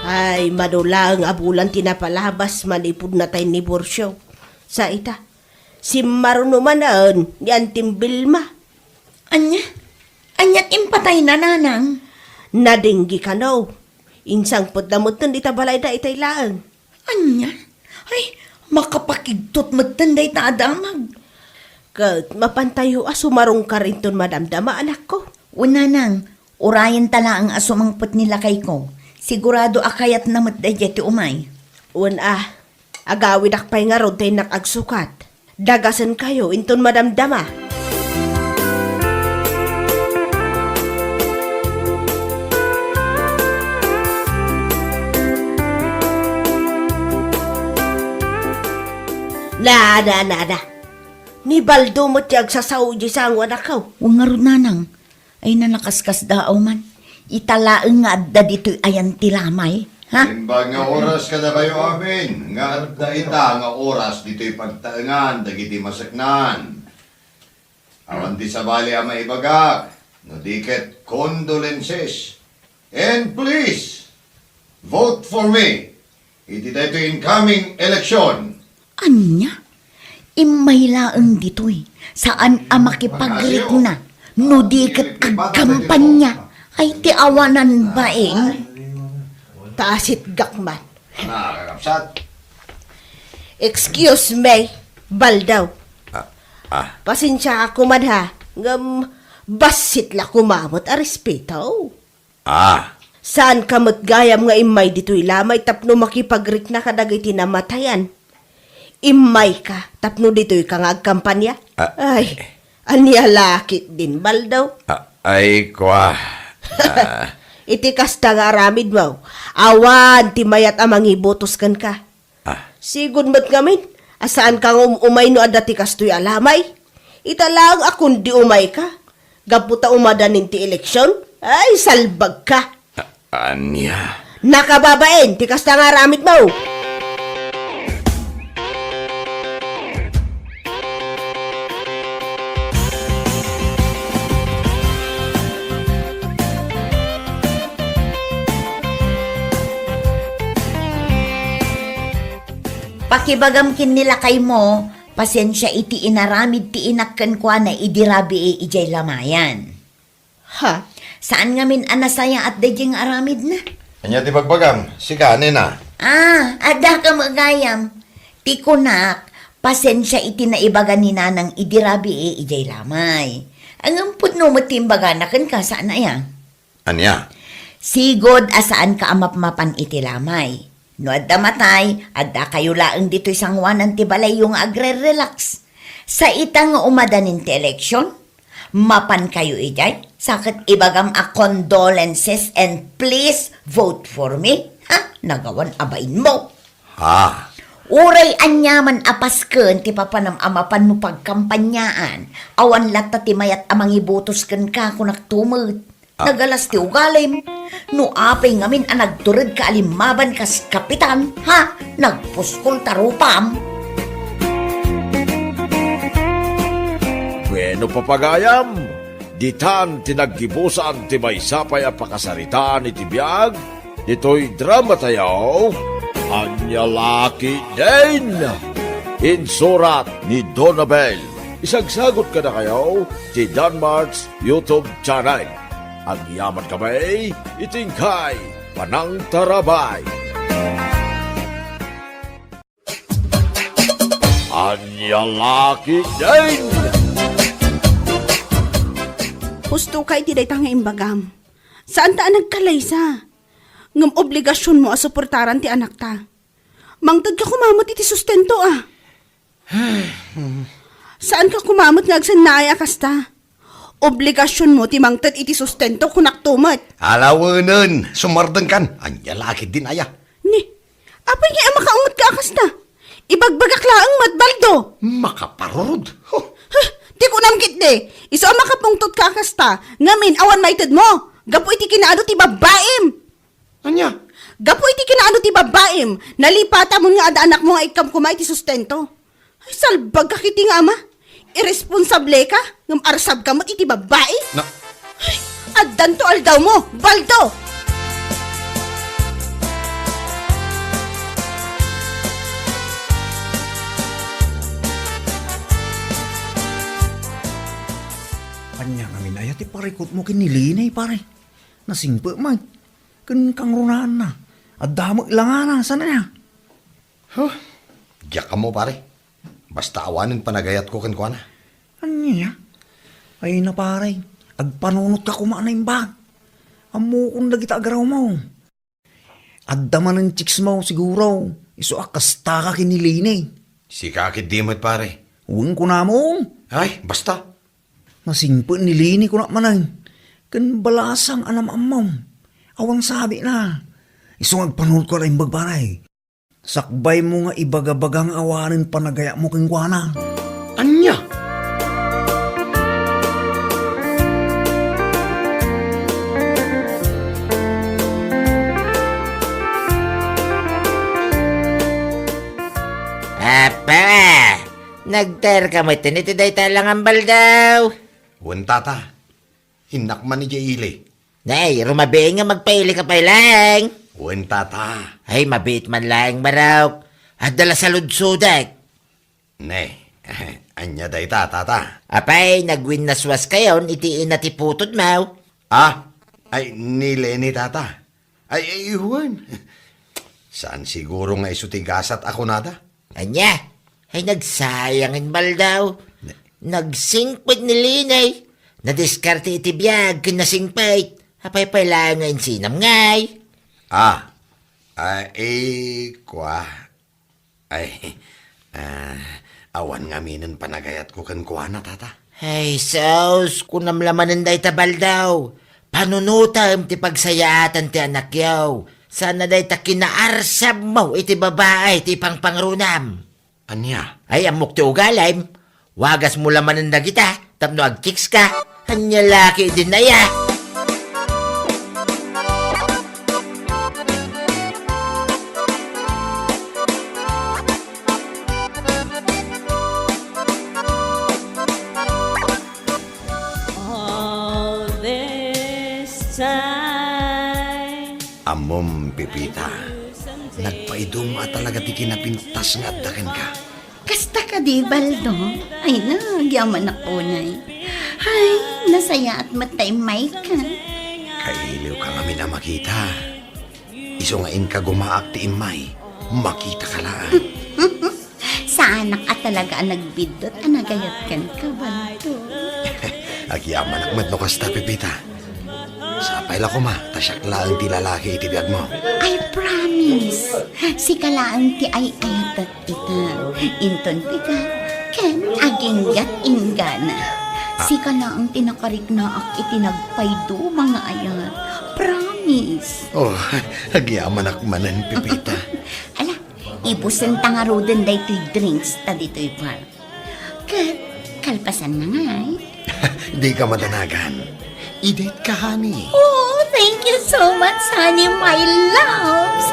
Ay, manulang abulan tinapalabas manipod na tayo ni Borsyo. Sa ita, si marunumanan, yan timbilma. Anya? Anya't impatay na nanang. Nadinggi ka no. Insang puddamutan di tabalay da itay laang. Anya? Ay, makapakigtot magtanday ta adamag. Kat mapantayo asumarong ka rin ton madamdama anak ko. Una nang, urayan tala ang asumangpot nila kay ko. Sigurado akayat na matdayet ti umay. Agawid akpay nga rod tayo nakagsukat. Dagasan kayo inton madamdama. Nada. Ni Baldo mo tiyag sa Saudi sa ang wanakaw. Huwag nga ron nanang, ay nanakaskas daaw man. Italaang nga adda dito'y ayan tilamay. Ha? Simbag nga oras ka na kayo amin. Nga adda ita nga oras dito'y pagtaangan, dagiti masaknan. Awan di sa bali ang maibagak, no diket condolences. And please, vote for me. Iti dito incoming election. Anya? Imaylaang dito'y saan ang makipagrit na no diket kagkampanya ay ti awanan baeng. Taasit gakman. Nakakapsat. Excuse me, Baldaw. Pasensya ako man ha. Basit la kumamot a respeto. Saan ka matgayam nga imay dito'y lamay tapno makipagrik na kadagay tinamatayan? Imay ka tapno dito'y kangag kampanya? Ay, anya lakit din, Baldaw. Ay, kwa. iti kasta nga aramid mo. Awan, ti mayat amang ibotos kan ka. Sigod mat ngamin, asaan kang umay no adda ti kastoy alamay? Italang akong di umay ka. Gaputa umadanin ti eleksyon? Ay, salbag ka. Anya? Nakababain, ti kasta nga aramid mo. Pakibagam kin nila kay mo, pasensya iti inaramid ti inakkan kwa na idirabi ijay lamayan. Ha? Saan nga min anasaya at dayjing aramid na? Anya ti bagbagam, sikanin na. Ada ka magayam. Ti kunak, pasensya iti naibaga ni nanang idirabi ijay lamay. Ang amput no matimbaga na kan ka saan na yan? Anya? Sigod asaan ka amapmapan iti lamay. No adda matay, adda kayo laeng dito isang wanan ti balay yung agre-relax. Sa itang umadanin ti eleksyon, mapan kayo ijay, sakit ibagam a condolences and please vote for me. Ha? Nagawan abain mo. Ha? Uray anyaman apasken ti papanam amapan mo pagkampanyaan. Awan lata ti mayat amang ibotos ken ka kunak tumut. Nagalas ti ugalim. No apay ngamin ang nagturid ka alimaban kas kapitan, ha? Nagpuskol tarupam. Bueno papagayam, ditan tinaggibusan ti maysapay a pakasarita ni tibiyag, dito'y drama tayaw, Anya Laki din. Insurat ni Donabel. Isagsagot ka na kayo ti Danmarks YouTube channel. Ang yaman kamay, itingkay, panang tarabay. Anya Laki din. Husto kay ti dayta nga imbagam. Saan ta nagkalaysa? Ngam obligasyon mo a suportaran ti anak ta. Mangtad ka kumamot iti sustento ah. Saan ka kumamot nga agsan naaya kasta? Obligasyon mo ti mangtad iti sustento kunak tumat. Alawanan, sumardeng kan. Anya Laki din aya. Ni, apay nga makaungot ka kasta? Ibagbagak laang matbaldo. Makaparod. Huh. Di ko namkit de. Iso ang makapungtot ka kasta. Ngamin awan maited mo. Gapo iti kinaano ti babaim. Anya? Gapo iti kinaano ti babaim. Nalipata mo nga ada anak mo nga ikam kumay ti sustento. Ay salbag ka kiti nga ama. Irresponsable ka. Ngam arsab ka mo't iti babae. Na, Ay, addan to aldaw mo. Baldo. Anya nga minaya ti parikot mo kinilinay pare. Nasingpa man. Kan kang runaan na. At damo ilangan na. Sana niya? diyak ka mo pare. Basta awanin panagayat ko kan kuana. Anya? Ay na pare. Agpanunot ka kumana yung bag. Amo kung nagita agaraw mo. Adda man ang chicks mo siguro. Iso akasta ka kinilinay. Si kakit dimot pare. Huwag ko na mo. Ay, basta. Nasingpa nilini ko na manay. Kan balasang anam amaw. Awang sabi na. Iso agpanunot ko na yung bagbaray. Sakbay mo nga ibagabagang awarin panagaya mo kang kuana. Anya? Apa, nagter ka mo tinitiday talang ang baldaw. Tata. Hinak man ni Jaili. Nay, rumabi nga magpaili ka pa lang. Tata. Ay, mabit man lang maraw. At dala sa ludsudak. Ne, anya day tata. Apay, nagwin naswas kayon, itiin na tiputod mau. Ah, ay nile ni tata. Ay, Juan. Saan siguro nga isutigasat ako nada? Anya, ay nagsayangin baldaw. Nagsingpit ni Linay. Nadiskarte iti biyag kung nasingpit. Apay pala ngayon sinam ngay. Ah, kwa. Awan nga minin panagayat ko kan kuana tata. Ay, sos, kunamlamanan day tabal daw. panunutam ti pagsayaatan ti anak yaw. Sana day ta kinaarsab mo iti babae ti pangpangrunam. Anya? Ay, amok ti ugalim. Wagas mo laman ang dagita, tapno agkiks ka. Anya laki din na ya. All this time. Amom, Pipita. Nagpaidum talaga ti kinapintas nga dakan ka. Kasta ka di, Baldo? Ay, nagyaman ako, nay. Ay, nasaya at matay may ka. Kailiw ka kami na makita. Iso nga in ka gumaak ti imay. Makita ka lang. Sa anak at talaga ang nagbidot, anagayat kan ka, Baldo. Agyaman akmat no kasta, Pipita. Sapay la ko ma, tasyak lang ti lalaki iti biyag mo. I promise. Si kalaan ti ay ayatat ita. Inton pika, ken aging gat ingana. Si kalaan ti nakarik na ak itinagpaydo mga ayat. Promise. Oh, agyaman akmanan, Pipita. Ala, ibusan tangaroden day to'y drinks ta dito'y bar. Kat, kalpasan na nga Di ka madanagan. I-date ka, honey. Oh, thank you so much, honey, my loves.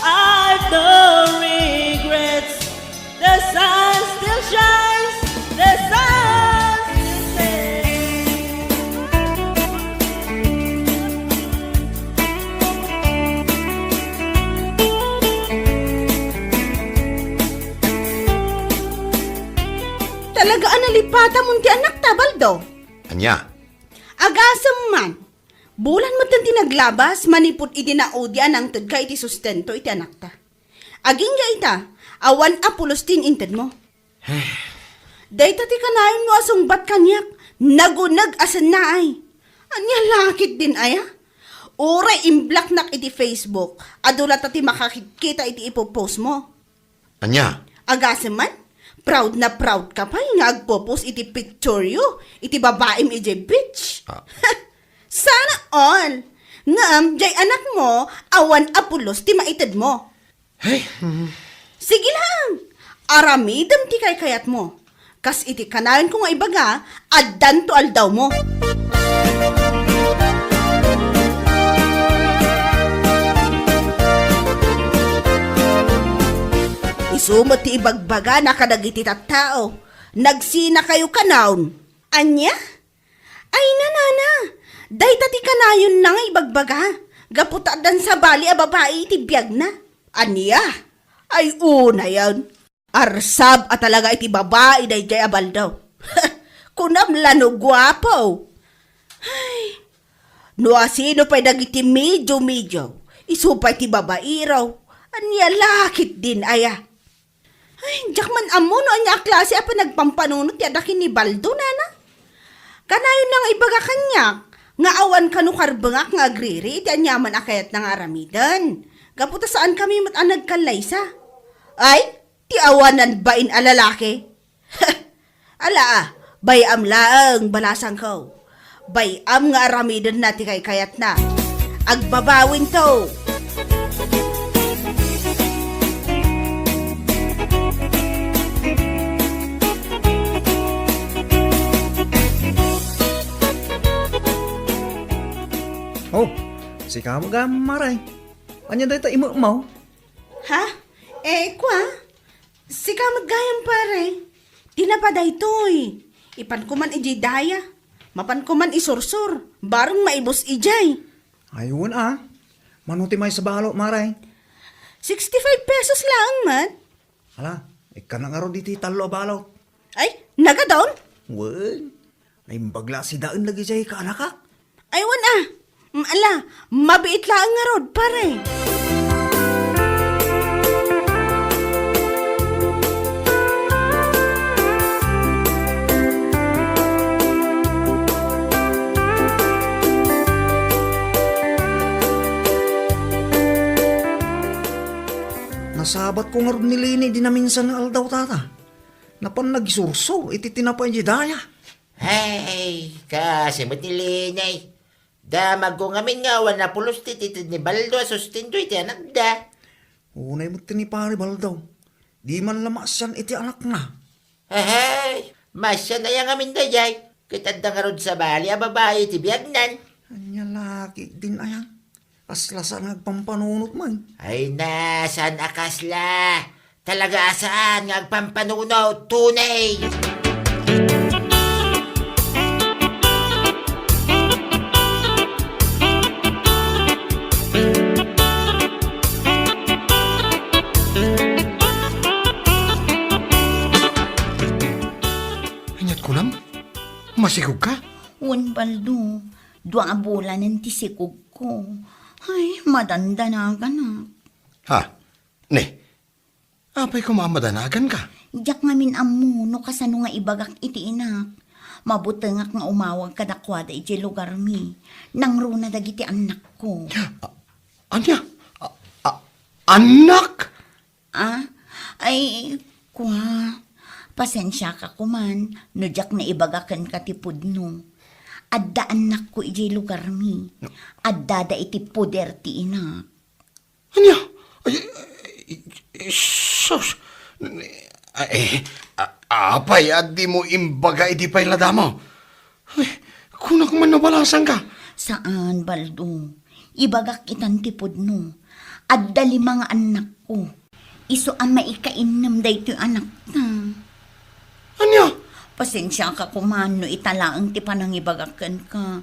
I've no regrets. The sun still shines. The sun still shines. Talaga analipata mo ti anak ta, Baldo. Anya? Agasam man. Bulan mo tan tinaglabas, manipot iti naudya ng tagka iti sustento iti anak ta. Aging ga ita, awan apulos tin inted mo. Dayta ti kanayon mo asong bat kanyak, nagunag asan na ay. Anya lakit din aya. Uray imblak nak iti Facebook, adulat ti makakita iti ipopost mo. Anya? Agasam man, proud na proud ka pa nga agpopost iti picture yo, iti babaim iti bitch. Ah. Sana all. Ngam, jay anak mo, awan apulos ti maitid mo. Hey, Sige lang, aramidam ti kay kayat mo. Kas iti kanayon ko nga ibaga, addan to aldaw mo. Isumot ti ibagbaga na kadagiti tattao. Nagsina kayo kanaon. Anya? Ay nanana, dayta ti kanayon na nga ibagbaga. Gaputadan sa bali a babae iti biyag na. Anya? Ay una yan. Arsab at talaga iti babae day jay abal daw. Kunam lano gwapo. Ay, no asino pa'y dagiti medyo. Isupay ti babae raw. Anya lakit din aya. Ay, jakman amo no anya klase apa nagpampanunot yadakin ni Baldo nana. Kanayon nang ibaga kanyak, nga awan kanu karbengak nga agriri, iti anyaman akayat ng aramidan. Gaputa saan kami matanag kalaysa? Ay, ti awanan bain alalaki? Ala bayam laang balasang ko. Bayam nga aramidan na ti kay kayat na. Agbabawin to. Oh, si kamo gamaray. Anya dahi ta imo mau? Ha? Kwa? Si kamag gayam pare. Tinapaday toy. Ipan ko man ijay daya. Mapan ko man isursur. Barong maibos ijay. Ayun Manuti may sa balo, maray. 65 pesos lang man. Hala, ika na nga ro diti talo balo. Ay, naga down? Wen, ay bagla si daan lagi jay ka anak ka. Aywan Ala, mabiit lang nga rod, pare. Nasabat ko nga ron nilini di na minsan na aldaw tata. Napan nagsurso, iti tinapay di daya. Ay, kasi mo't nilinay. Damag ko ngamin nga, wala pulos tititid ni Baldo, sustindo iti anak da. Unay mo tinipari baldaw. Di man lamasyan iti anak na. Ay, masya na yang amin da jay. Kitanda nga rod sa bali, a babae iti biyagnan. Anya laki din ayan. Aslasan nagpampanunot man. Ay na, saan akasla? Talaga saan nga agpampanunaw, tunay. Anyat ko nam? Masigog ka? Un baldo, dua bulan ng tisikog ko. Ay, madanda na ganak. Ha? Ne? Apay ko mamadanagan ka? Ijak ngamin amuno kasano nga ibagak iti inak. Mabutengak nga umawag kadakwada iti lugar mi. Nang runa dagiti anak ko. Anya? Anak? Ah? Ay, kwa. Pasensya ka kuman. No jak na ibagakan katipod no. Adda anak ko iti lugar mi. Adda da iti poder ti inak. Anya? Sus. Apay, at di mo imbaga iti pay ladamo. Ay, kung ako man nabalasan ka. Saan, Baldo? Ibagak itan tipod no. Adda mga anak ko. Iso ang maikainam da ito anak na. Anya? Pasensya ka kumano italaang ti panang ibagakan ka.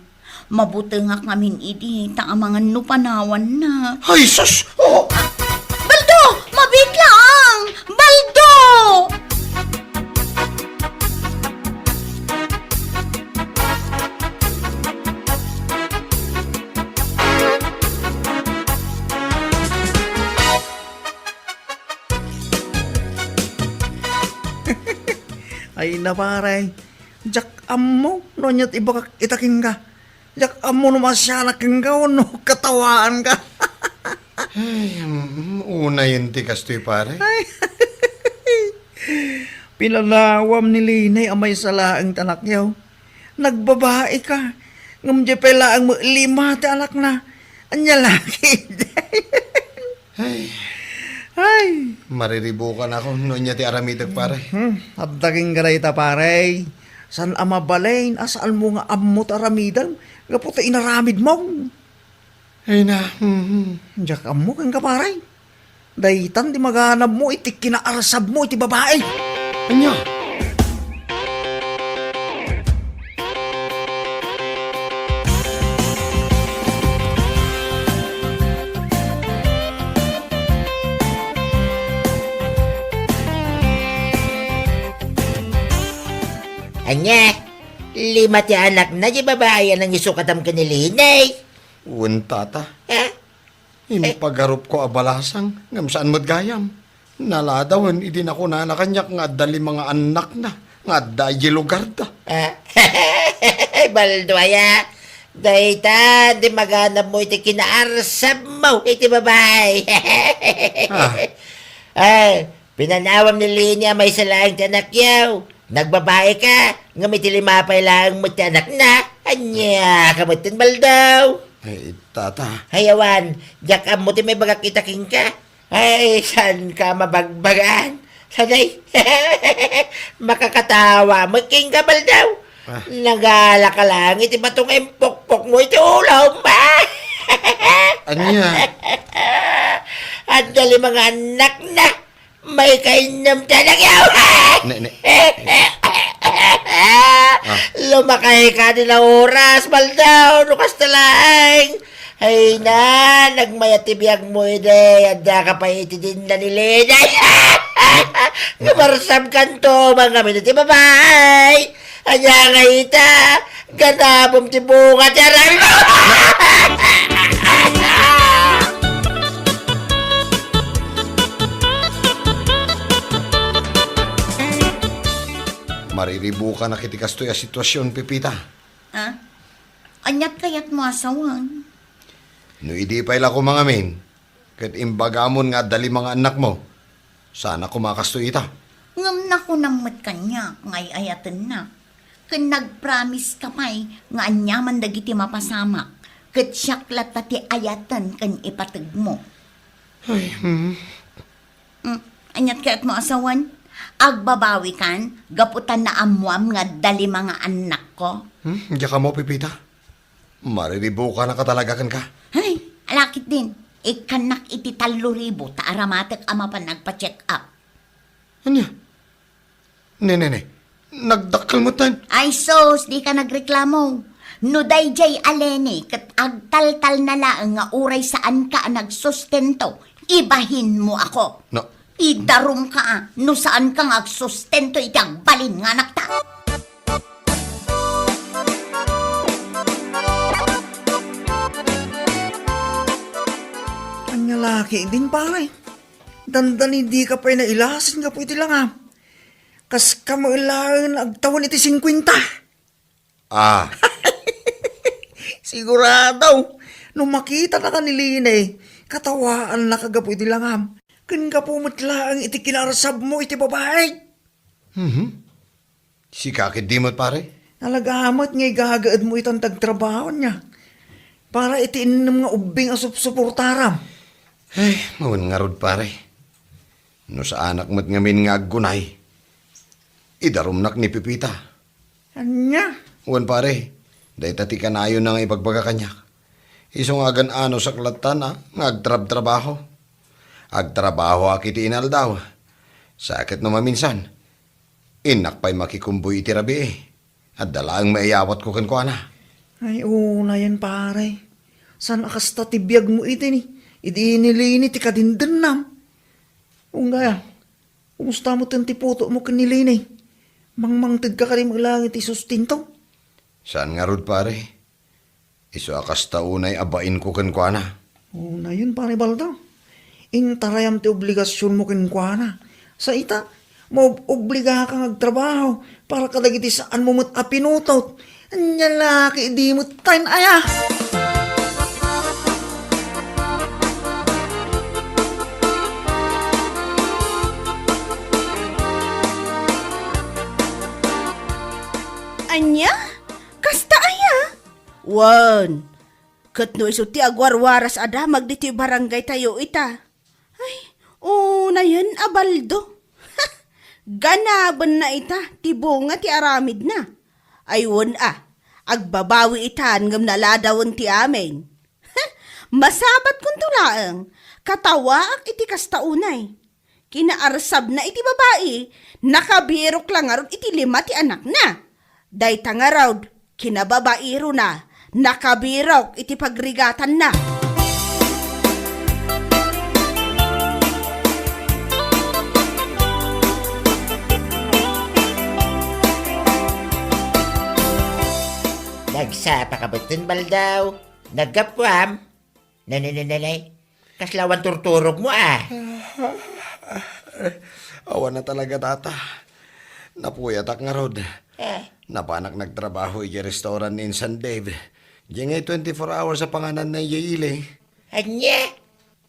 Mabutengak ngamin idi, ta mga nupanawan na. Ay, sus! Oh! Baldo! Mabit lang! Baldo! Ay naparay. Jak amo, no nyat ibakak itaking ka. Jak amo no masyanak ka, no katawaan ka. Ay, una yun ti kastoy pare. Pinalawam ni Linay amay salaang tanak yaw. Nagbabae ka. Ngamdya pala ang lima ti anak na. Anya laki. Ay. Mariribukan ako, no niya ti aramidag pare. Abdaging garay ta pare. San ama balain, asaan mo nga amot aramidan. Gaputa inaramid mo. Ay na, Diyak amo kang kaparay. Daitan di maghanap mo, iti kinaarsab mo, iti babae. anya? Anya, lima ti anak na di babae ang isukatam ka ni Linay. Tata. Ha? Impagarup ko abalasang, ngam saan mo't gayam. Naladawan, idin ako na nakanyak nga dali mga anak na, nga dayi lugar da. Baldo aya. Dayta, di maghanap mo iti kinaarsab mo, iti babae. Ay, pinanawam ni Linya may salaang tanak yaw. Nagbabae ka, ngamit limapay lang mo tanak na. Anya, kamutin baldaw. Ay, tata. Hayawan, jakam mo ti may bagakitaking ka. Ay, saan ka mabagbagaan? Sanay, makakatawa mo king kabal daw. Nagala ka lang, iti batong empok-pok mo iti ulam. Anya? At dali mga anak na, may kainam tanak yaw. Lumakay ka din na oras, baldaw, nukas talaing. Ay na, nagmayatibiyag mo ide, adda ka pa iti din na nilinay. Namarsam kanto, mga minute babay. Anya nga ita, ganabom ti bunga tiyaran mo. Mariribukan na kiti kastoy a sitwasyon, Pipita. Ah? Anyat kayat mo asawan. No idi pa ila ko mga min, kat imbagamon nga dali mga anak mo. Sana kumakastoy ita. Ngam na ko nang mat kanya, ngay ayatan na. Kan nagpromise ka pa'y nga anyaman dagiti mapasamak. Kat siyaklat tati ayatan kan ipatag mo. Anyat kaya't mo asawan? Agbabawi kan, gaputan na amuam nga dali mga anak ko. Diyan ka mo, Pipita. Mariribo ka na katalaga ka. Ay, alakit din. Ikanak iti 3,000 ta aramatek ama pa nagpa-check up. Anya? Ne. Nagdakkel mo tayo. Ay sos, di ka nagreklamo. No dayjay aleni, kat agtaltal na laang nga uray saan ka nagsustento, ibahin mo ako. No. Idarum ka no saan ka nagsustento itang balin nga nakta. Anya laki din pare. Dandan hindi ka pa nailasin nga po iti lang ha. Kas ka mailangan agtawan iti 50. Ah, Sigurado. Nung makita na kanilin katawaan na kagapo iti lang ha. Kan ka po matlaang iti kinarasab mo iti babae. si kakit di mo't pare. Nalagamat ngay gagaad mo itang tagtrabaho niya. Para iti inam nga ubing asup-suportaram. Ay, mawan nga rod pare. No sa anak mo't ngamin nga aggunay. Idarumnak ni Pipita. Anya? Uwan pare, dahi tati kanayon na nga ipagbaga kanya. Isong agan ano sa klatan nga agtrab-trabaho. Agtrabaho akiti inal daw. Sakit no maminsan. Inak pa'y makikumboy iti rabi At dalaang maiyawat ko kan na. Ay, una yan pare. San akasta tibiyag mo iti ni? Idi nilini ti kadindennam. Ungaya, kumusta mo ti puto mo kanilini? Mangmangtid ka rin maglangi ti sustinto. Saan nga rod pare? Iso akasta unay abain ko kan na. Una yun pare balda. Intarayam ti obligasyon mo kan na. Sa ita, obliga kang agtrabaho para kadagiti saan mo mo't apinutot. Anya laki, di mo't tayo aya. Anya? Kasta aya? Wan. Kat no iso ti agwarwaras ada magditi barangay tayo ita. Ay, na yan abaldo. Ganaban na ita, ti bunga ti aramid na. Ayun agbabawi itan ngam naladawon ti amin. Masabat kung tulaang, katawaak iti kastaunay. Kinaarsab na iti babae, nakabirok lang aron iti 5 ti anak na. Day tangarawd, kinababairo na, nakabirok iti pagrigatan na. Nagsapa ka ba't baldaw? Nagkapwam? Nanay, kaslawan turturog mo Awan na talaga tata. Napuyatak nga rod. Napanak nagtrabaho iti restaurant in San Dave. Diyan ngay 24 hours sa panganan na iyaili. Anya?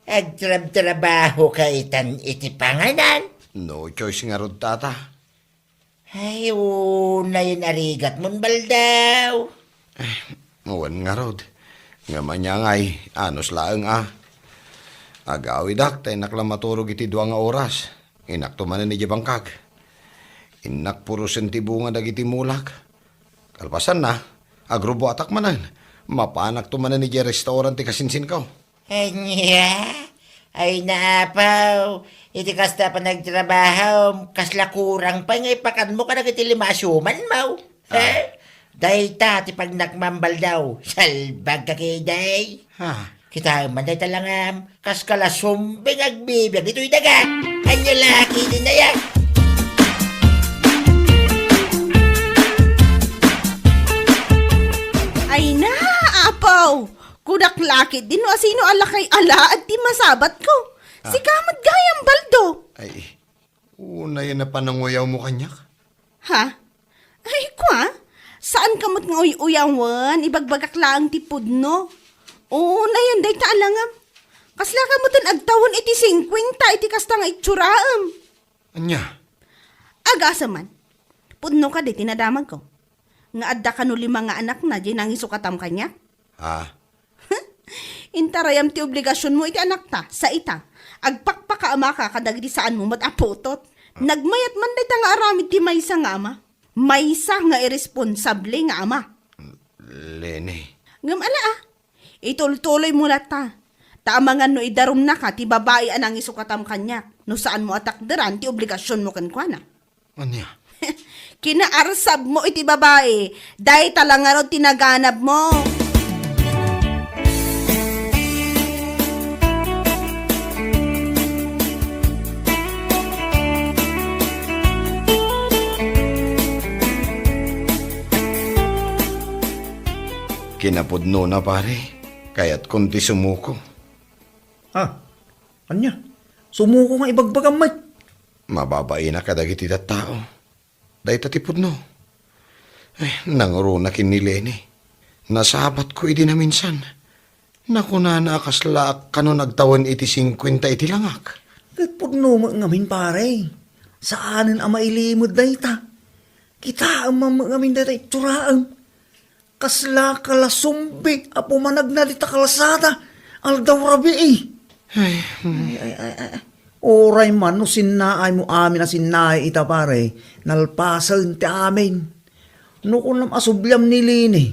Agtrab-trabaho ka itan iti panganan? No choice nga rod tata. Ay, na yun arigat mon baldaw. Awan nga rod. Nga manya ngay, anos laang Agawi dak, tayo naklamaturog iti 2 nga oras. Inak tumanan ni Jabangkag. Inak puro sentibunga dagiti mulak. Kalpasan na, agrubo atak manan. Mapanak tumanan ni restaurant ti kasinsin ko. Anya? Ay naapaw. Iti kasta pa nagtrabaho, kasla kurang pa nga ipakan mo ka nagiti 5 asyuman mo. Dahil ti pag nakmambal daw, salbag ka kay day. Kita man day talangam, kas kalasumbing agbibiyag dito'y daga. Anya laki din na yan. Ay na, apaw! Kudak laki din no asino ala kay ala at di masabat ko. Si kamad gayang baldo. Ay, una yan na pananguyaw mo kanyak. Ha? Ay kwa? Saan kamot nga uyawan? Ibagbagak laang tipod no? Na yan day taalangam. Kasla kamotan agtawon iti 50 iti kasta nga itsuraam. Anya? Agasa man. Pudno ka di tinadamag ko. nga adda ka no 5 nga anak na, di nang isukatam kanya. Ha? Intarayam ti obligasyon mo iti anak ta, sa ita. Agpakpakaama ka kadagiti saan mo mataputot. Nagmayat man day ta nga aramid ti maysa nga ama. Maysa nga irresponsable nga ama. Leni. Ngam ala itultuloy mo lata. Taamangan no idarum na ka, ti babae anang isukatam kanya. No saan mo atakderan, ti obligasyon mo kankwana. Anya? Kinaarsab mo iti babae, dahi talangaro tinaganap mo. Kinapudno na pare, kaya't kunti sumuko. Ha? Anya? Sumuko nga ibagbagang may. Mababain na kadagiti tao. Dahil tatipod no. Nanguro na kin ni Leni. Nasabat ko iti na minsan. Nakuna na akasla kano nagtawan iti 50 iti langak. Katpudno mo ngamin pare. Saanin ang mailimod dahi ta? Kita ang ngamin dahi turaang. Kasla kalasumbi apo manag na dita kalasada. Aldaw rabi eh. Ay, Oray man no sinaay mo amin na sinaay ita pare. Nalpasan ti amin. No kung nam asubyam ni Lini.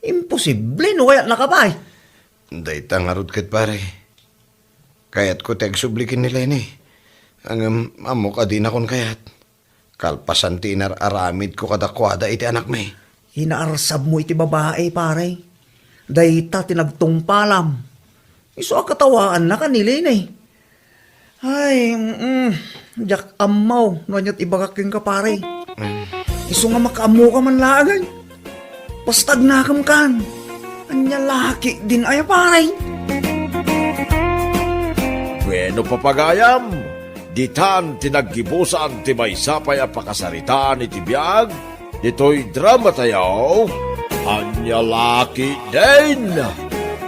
Imposible no kaya nakapay. Dahil tangarod kat pare. Kaya't ko tagsublikin ni Leni. Ang amok adin akon kayat. Kalpasan ti inararamid ko kadakwada iti anak may. Hinaarsab mo iti babae pare. Dahita tinagtungpalam. Iso akatawaan na kanilin eh. Ay, jak amaw, nanyat ibagaking ka pare. Iso nga makaamo ka man laagay. Pastag nakam kan. Anya laki din ay pare. Bueno papagayam, ditan tinaggibusan ti maysapay a pakasaritaan iti biag, dito'y drama tayaw, anya laki din.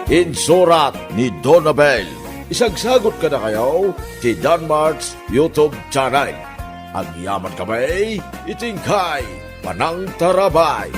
Insurat ni Donabel. Isagsagot ka na kayo ti Danmarks YouTube channel. Ang yaman kamay, itingkay, panang tarabay.